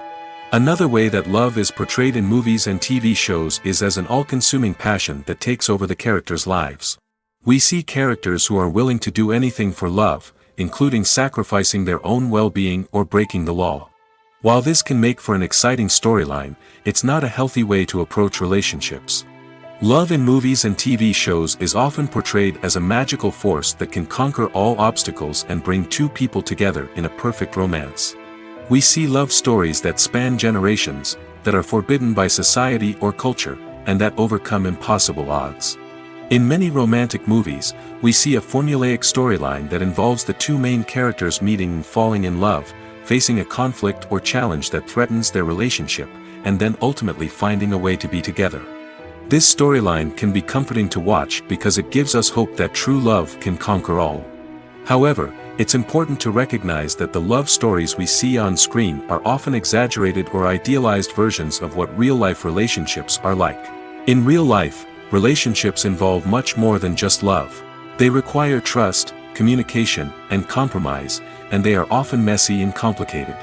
Another way that love is portrayed in movies and TV shows is as an all-consuming passion that takes over the characters' lives. We see characters who are willing to do anything for love, including sacrificing their own well-being or breaking the law. While this can make for an exciting storyline, it's not a healthy way to approach relationships. Love in movies and TV shows is often portrayed as a magical force that can conquer all obstacles and bring two people together in a perfect romance. We see love stories that span generations, that are forbidden by society or culture, and that overcome impossible odds. In many romantic movies, we see a formulaic storyline that involves the two main characters meeting and falling in love, facing a conflict or challenge that threatens their relationship, and then ultimately finding a way to be together. This storyline can be comforting to watch because it gives us hope that true love can conquer all. However, it's important to recognize that the love stories we see on screen are often exaggerated or idealized versions of what real-life relationships are like. In real life, relationships involve much more than just love. They require trust, communication, and compromise, and they are often messy and complicated.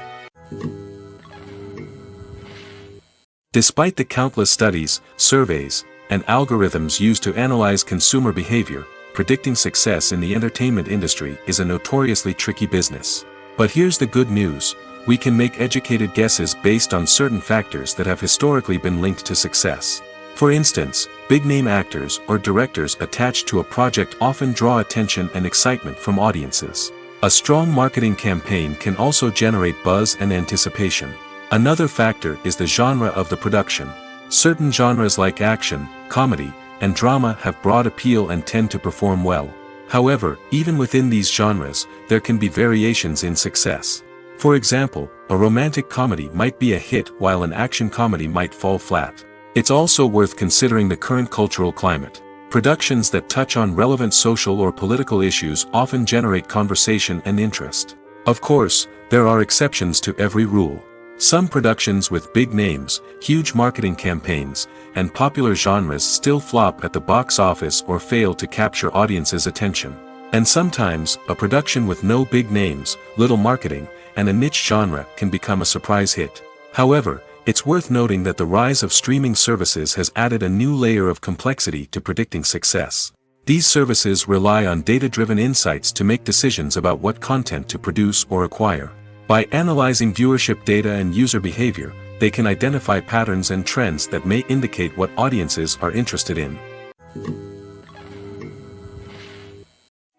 Despite the countless studies, surveys, and algorithms used to analyze consumer behavior, predicting success in the entertainment industry is a notoriously tricky business. But here's the good news: we can make educated guesses based on certain factors that have historically been linked to success. For instance, big-name actors or directors attached to a project often draw attention and excitement from audiences. A strong marketing campaign can also generate buzz and anticipation. Another factor is the genre of the production. Certain genres like action, comedy, and drama have broad appeal and tend to perform well. However, even within these genres, there can be variations in success. For example, a romantic comedy might be a hit while an action comedy might fall flat. It's also worth considering the current cultural climate. Productions that touch on relevant social or political issues often generate conversation and interest. Of course, there are exceptions to every rule. Some productions with big names, huge marketing campaigns, and popular genres still flop at the box office or fail to capture audiences' attention. And sometimes, a production with no big names, little marketing, and a niche genre can become a surprise hit. However, it's worth noting that the rise of streaming services has added a new layer of complexity to predicting success. These services rely on data-driven insights to make decisions about what content to produce or acquire. By analyzing viewership data and user behavior, they can identify patterns and trends that may indicate what audiences are interested in.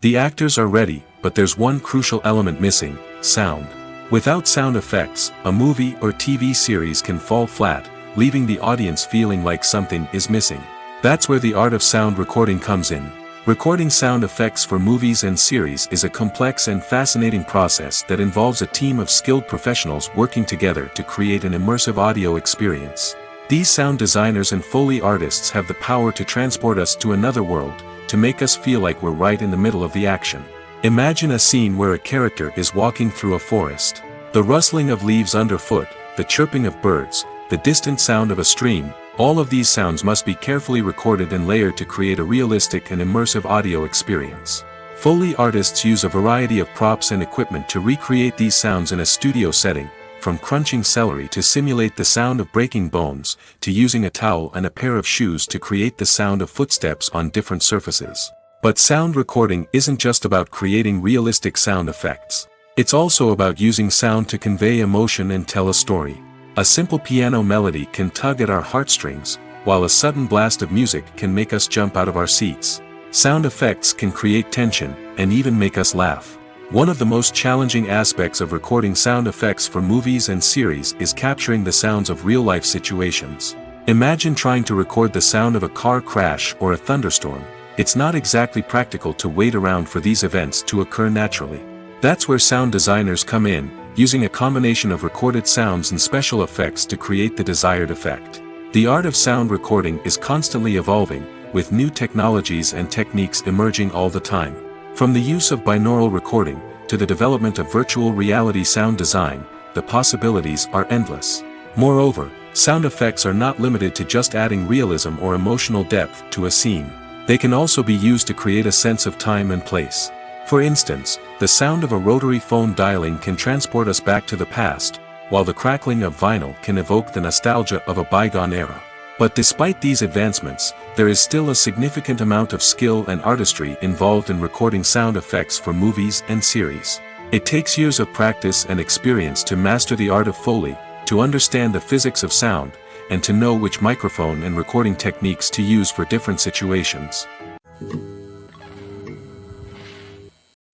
The actors are ready, but there's one crucial element missing: sound. Without sound effects, a movie or TV series can fall flat, leaving the audience feeling like something is missing. That's where the art of sound recording comes in. Recording sound effects for movies and series is a complex and fascinating process that involves a team of skilled professionals working together to create an immersive audio experience. These sound designers and Foley artists have the power to transport us to another world, to make us feel like we're right in the middle of the action. Imagine a scene where a character is walking through a forest. The rustling of leaves underfoot, the chirping of birds, the distant sound of a stream, all of these sounds must be carefully recorded and layered to create a realistic and immersive audio experience. Foley artists use a variety of props and equipment to recreate these sounds in a studio setting, from crunching celery to simulate the sound of breaking bones, to using a towel and a pair of shoes to create the sound of footsteps on different surfaces. But sound recording isn't just about creating realistic sound effects. It's also about using sound to convey emotion and tell a story. A simple piano melody can tug at our heartstrings, while a sudden blast of music can make us jump out of our seats. Sound effects can create tension, and even make us laugh. One of the most challenging aspects of recording sound effects for movies and series is capturing the sounds of real-life situations. Imagine trying to record the sound of a car crash or a thunderstorm. It's not exactly practical to wait around for these events to occur naturally. That's where sound designers come in, using a combination of recorded sounds and special effects to create the desired effect. The art of sound recording is constantly evolving, with new technologies and techniques emerging all the time. From the use of binaural recording, to the development of virtual reality sound design, the possibilities are endless. Moreover, sound effects are not limited to just adding realism or emotional depth to a scene. They can also be used to create a sense of time and place. For instance, the sound of a rotary phone dialing can transport us back to the past, while the crackling of vinyl can evoke the nostalgia of a bygone era. But despite these advancements, there is still a significant amount of skill and artistry involved in recording sound effects for movies and series. It takes years of practice and experience to master the art of Foley, to understand the physics of sound, and to know which microphone and recording techniques to use for different situations.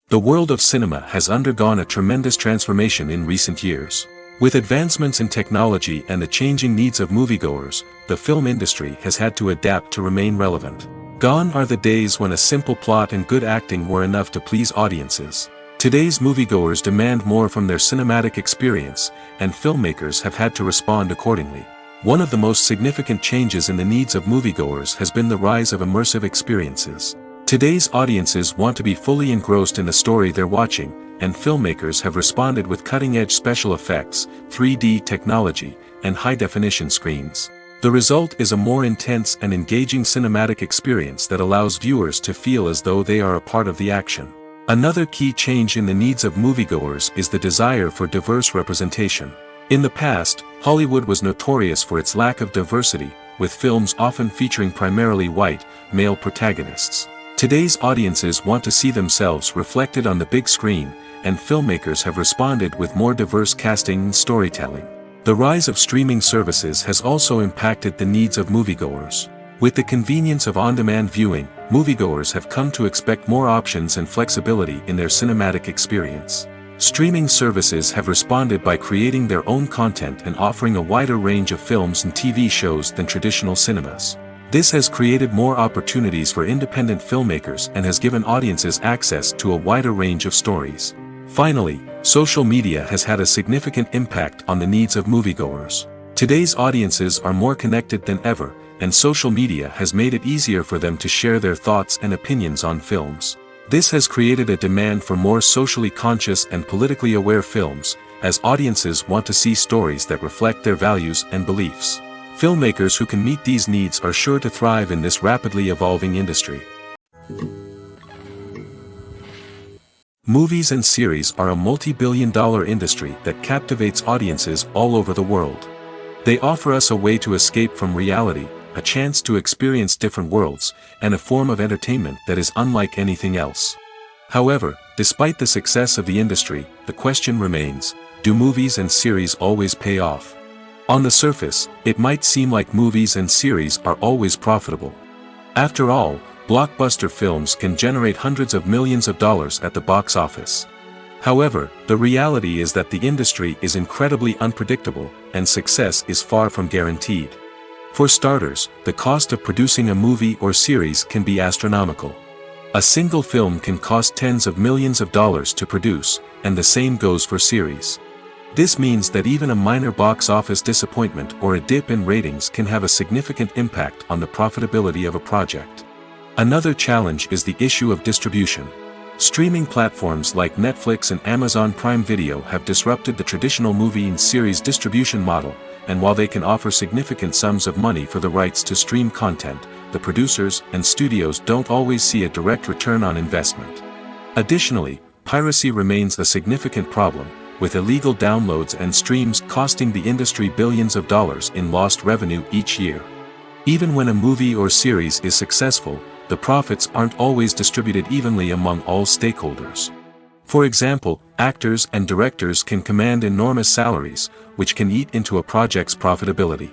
The world of cinema has undergone a tremendous transformation in recent years. With advancements in technology and the changing needs of moviegoers, the film industry has had to adapt to remain relevant. Gone are the days when a simple plot and good acting were enough to please audiences. Today's moviegoers demand more from their cinematic experience, and filmmakers have had to respond accordingly. One of the most significant changes in the needs of moviegoers has been the rise of immersive experiences. Today's audiences want to be fully engrossed in the story they're watching, and filmmakers have responded with cutting-edge special effects, 3D technology, and high-definition screens. The result is a more intense and engaging cinematic experience that allows viewers to feel as though they are a part of the action. Another key change in the needs of moviegoers is the desire for diverse representation. In the past, Hollywood was notorious for its lack of diversity, with films often featuring primarily white, male protagonists. Today's audiences want to see themselves reflected on the big screen, and filmmakers have responded with more diverse casting and storytelling. The rise of streaming services has also impacted the needs of moviegoers. With the convenience of on-demand viewing, moviegoers have come to expect more options and flexibility in their cinematic experience. Streaming services have responded by creating their own content and offering a wider range of films and TV shows than traditional cinemas. This has created more opportunities for independent filmmakers and has given audiences access to a wider range of stories. Finally, social media has had a significant impact on the needs of moviegoers. Today's audiences are more connected than ever, and social media has made it easier for them to share their thoughts and opinions on films. This has created a demand for more socially conscious and politically aware films, as audiences want to see stories that reflect their values and beliefs. Filmmakers who can meet these needs are sure to thrive in this rapidly evolving industry. Movies and series are a multi-billion-dollar industry that captivates audiences all over the world. They offer us a way to escape from reality, a chance to experience different worlds, and a form of entertainment that is unlike anything else. However, despite the success of the industry, the question remains, do movies and series always pay off? On the surface, it might seem like movies and series are always profitable. After all, blockbuster films can generate hundreds of millions of dollars at the box office. However, the reality is that the industry is incredibly unpredictable, and success is far from guaranteed. For starters, the cost of producing a movie or series can be astronomical. A single film can cost tens of millions of dollars to produce, and the same goes for series. This means that even a minor box office disappointment or a dip in ratings can have a significant impact on the profitability of a project. Another challenge is the issue of distribution. Streaming platforms like Netflix and Amazon Prime Video have disrupted the traditional movie and series distribution model, and while they can offer significant sums of money for the rights to stream content, the producers and studios don't always see a direct return on investment. Additionally, piracy remains a significant problem, with illegal downloads and streams costing the industry billions of dollars in lost revenue each year. Even when a movie or series is successful, the profits aren't always distributed evenly among all stakeholders. For example, actors and directors can command enormous salaries, which can eat into a project's profitability.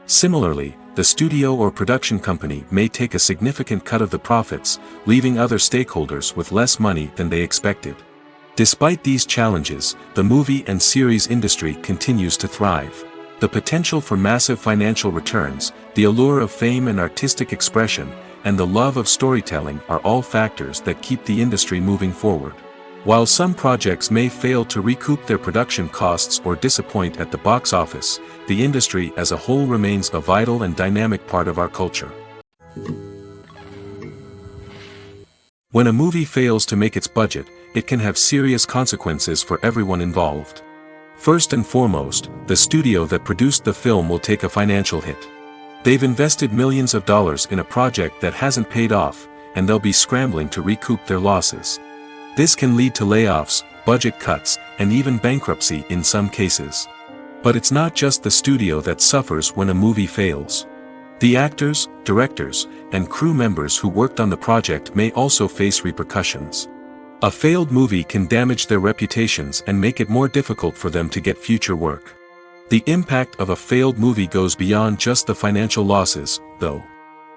Similarly, the studio or production company may take a significant cut of the profits, leaving other stakeholders with less money than they expected. Despite these challenges, the movie and series industry continues to thrive. The potential for massive financial returns, the allure of fame and artistic expression, and the love of storytelling are all factors that keep the industry moving forward. While some projects may fail to recoup their production costs or disappoint at the box office, the industry as a whole remains a vital and dynamic part of our culture. When a movie fails to make its budget, it can have serious consequences for everyone involved. First and foremost, the studio that produced the film will take a financial hit. They've invested millions of dollars in a project that hasn't paid off, and they'll be scrambling to recoup their losses. This can lead to layoffs, budget cuts, and even bankruptcy in some cases. But it's not just the studio that suffers when a movie fails. The actors, directors, and crew members who worked on the project may also face repercussions. A failed movie can damage their reputations and make it more difficult for them to get future work. The impact of a failed movie goes beyond just the financial losses, though.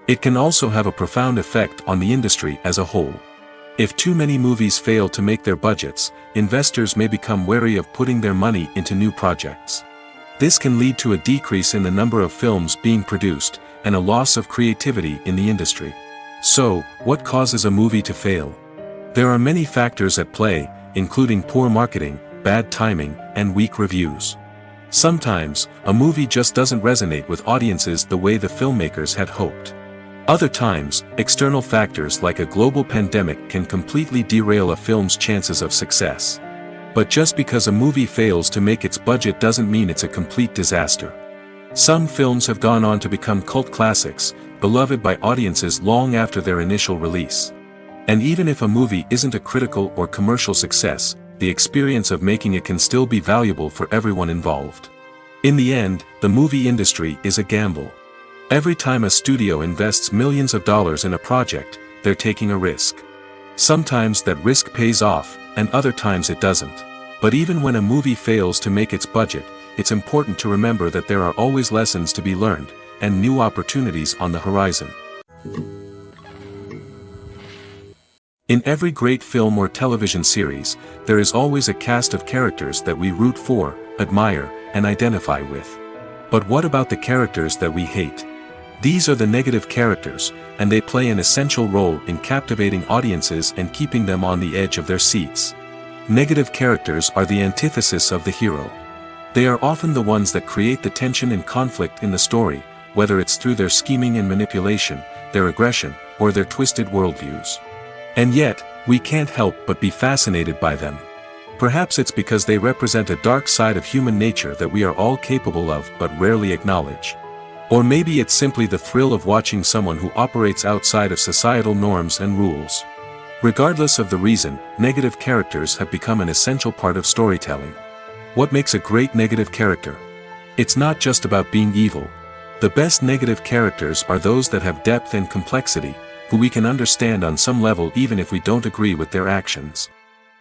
It can also have a profound effect on the industry as a whole. If too many movies fail to make their budgets, investors may become wary of putting their money into new projects. This can lead to a decrease in the number of films being produced, and a loss of creativity in the industry. So, what causes a movie to fail? There are many factors at play, including poor marketing, bad timing, and weak reviews. Sometimes, a movie just doesn't resonate with audiences the way the filmmakers had hoped. Other times, external factors like a global pandemic can completely derail a film's chances of success. But just because a movie fails to make its budget doesn't mean it's a complete disaster. Some films have gone on to become cult classics, beloved by audiences long after their initial release. And even if a movie isn't a critical or commercial success, the experience of making it can still be valuable for everyone involved. In the end, the movie industry is a gamble. Every time a studio invests millions of dollars in a project, they're taking a risk. Sometimes that risk pays off, and other times it doesn't. But even when a movie fails to make its budget, it's important to remember that there are always lessons to be learned, and new opportunities on the horizon. In every great film or television series, there is always a cast of characters that we root for, admire, and identify with. But what about the characters that we hate? These are the negative characters, and they play an essential role in captivating audiences and keeping them on the edge of their seats. Negative characters are the antithesis of the hero. They are often the ones that create the tension and conflict in the story, whether it's through their scheming and manipulation, their aggression, or their twisted worldviews. And yet, we can't help but be fascinated by them. Perhaps it's because they represent a dark side of human nature that we are all capable of but rarely acknowledge. Or maybe it's simply the thrill of watching someone who operates outside of societal norms and rules. Regardless of the reason, negative characters have become an essential part of storytelling. What makes a great negative character? It's not just about being evil. The best negative characters are those that have depth and complexity, who we can understand on some level even if we don't agree with their actions.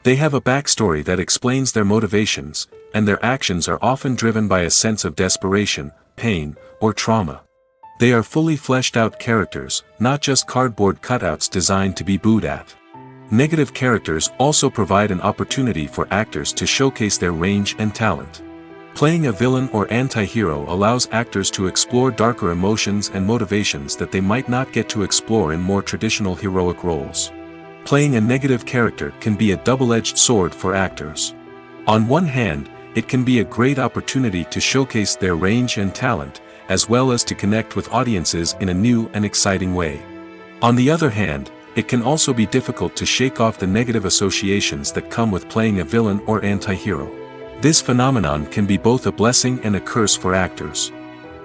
They have a backstory that explains their motivations, and their actions are often driven by a sense of desperation, pain, or trauma. They are fully fleshed out characters, not just cardboard cutouts designed to be booed at. Negative characters also provide an opportunity for actors to showcase their range and talent. Playing a villain or anti-hero allows actors to explore darker emotions and motivations that they might not get to explore in more traditional heroic roles. Playing a negative character can be a double-edged sword for actors. On one hand, it can be a great opportunity to showcase their range and talent, as well as to connect with audiences in a new and exciting way. On the other hand, it can also be difficult to shake off the negative associations that come with playing a villain or anti-hero. This phenomenon can be both a blessing and a curse for actors.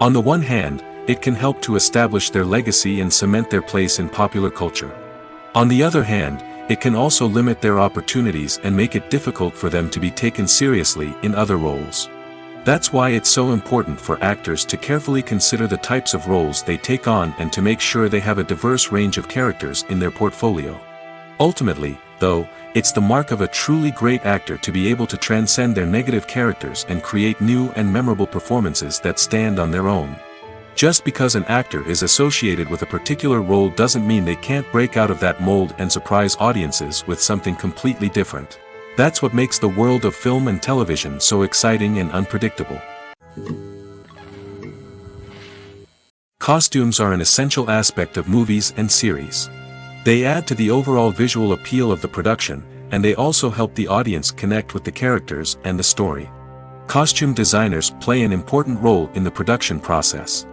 On the one hand, it can help to establish their legacy and cement their place in popular culture. On the other hand, it can also limit their opportunities and make it difficult for them to be taken seriously in other roles. That's why it's so important for actors to carefully consider the types of roles they take on and to make sure they have a diverse range of characters in their portfolio. Ultimately, though, it's the mark of a truly great actor to be able to transcend their negative characters and create new and memorable performances that stand on their own. Just because an actor is associated with a particular role doesn't mean they can't break out of that mold and surprise audiences with something completely different. That's what makes the world of film and television so exciting and unpredictable. Costumes are an essential aspect of movies and series. They add to the overall visual appeal of the production, and they also help the audience connect with the characters and the story. Costume designers play an important role in the production process.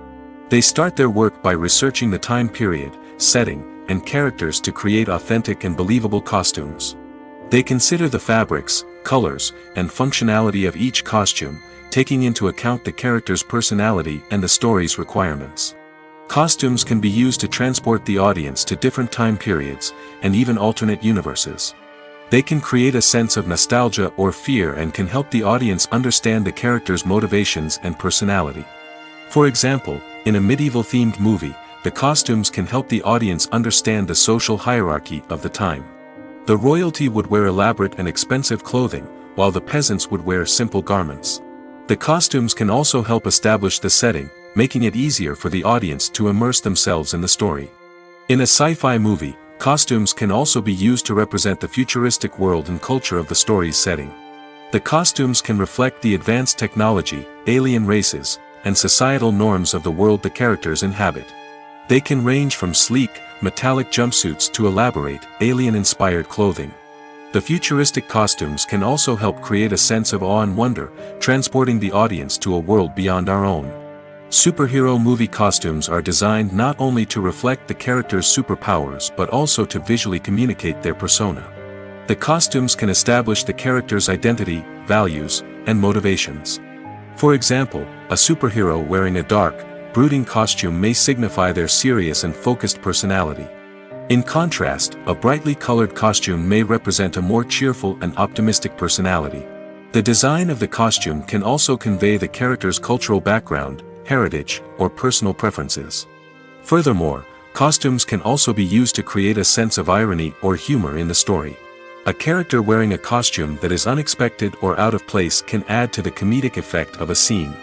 They start their work by researching the time period, setting, and characters to create authentic and believable costumes. They consider the fabrics, colors, and functionality of each costume, taking into account the character's personality and the story's requirements. Costumes can be used to transport the audience to different time periods, and even alternate universes. They can create a sense of nostalgia or fear and can help the audience understand the character's motivations and personality. For example, in a medieval-themed movie, the costumes can help the audience understand the social hierarchy of the time. The royalty would wear elaborate and expensive clothing, while the peasants would wear simple garments. The costumes can also help establish the setting, making it easier for the audience to immerse themselves in the story. In a sci-fi movie, costumes can also be used to represent the futuristic world and culture of the story's setting. The costumes can reflect the advanced technology, alien races, and societal norms of the world the characters inhabit. They can range from sleek, metallic jumpsuits to elaborate, alien-inspired clothing. The futuristic costumes can also help create a sense of awe and wonder, transporting the audience to a world beyond our own. Superhero movie costumes are designed not only to reflect the character's superpowers but also to visually communicate their persona. The costumes can establish the character's identity, values, and motivations. For example, a superhero wearing a dark, brooding costume may signify their serious and focused personality. In contrast, a brightly colored costume may represent a more cheerful and optimistic personality. The design of the costume can also convey the character's cultural background, heritage, or personal preferences. Furthermore, costumes can also be used to create a sense of irony or humor in the story. A character wearing a costume that is unexpected or out of place can add to the comedic effect of a scene.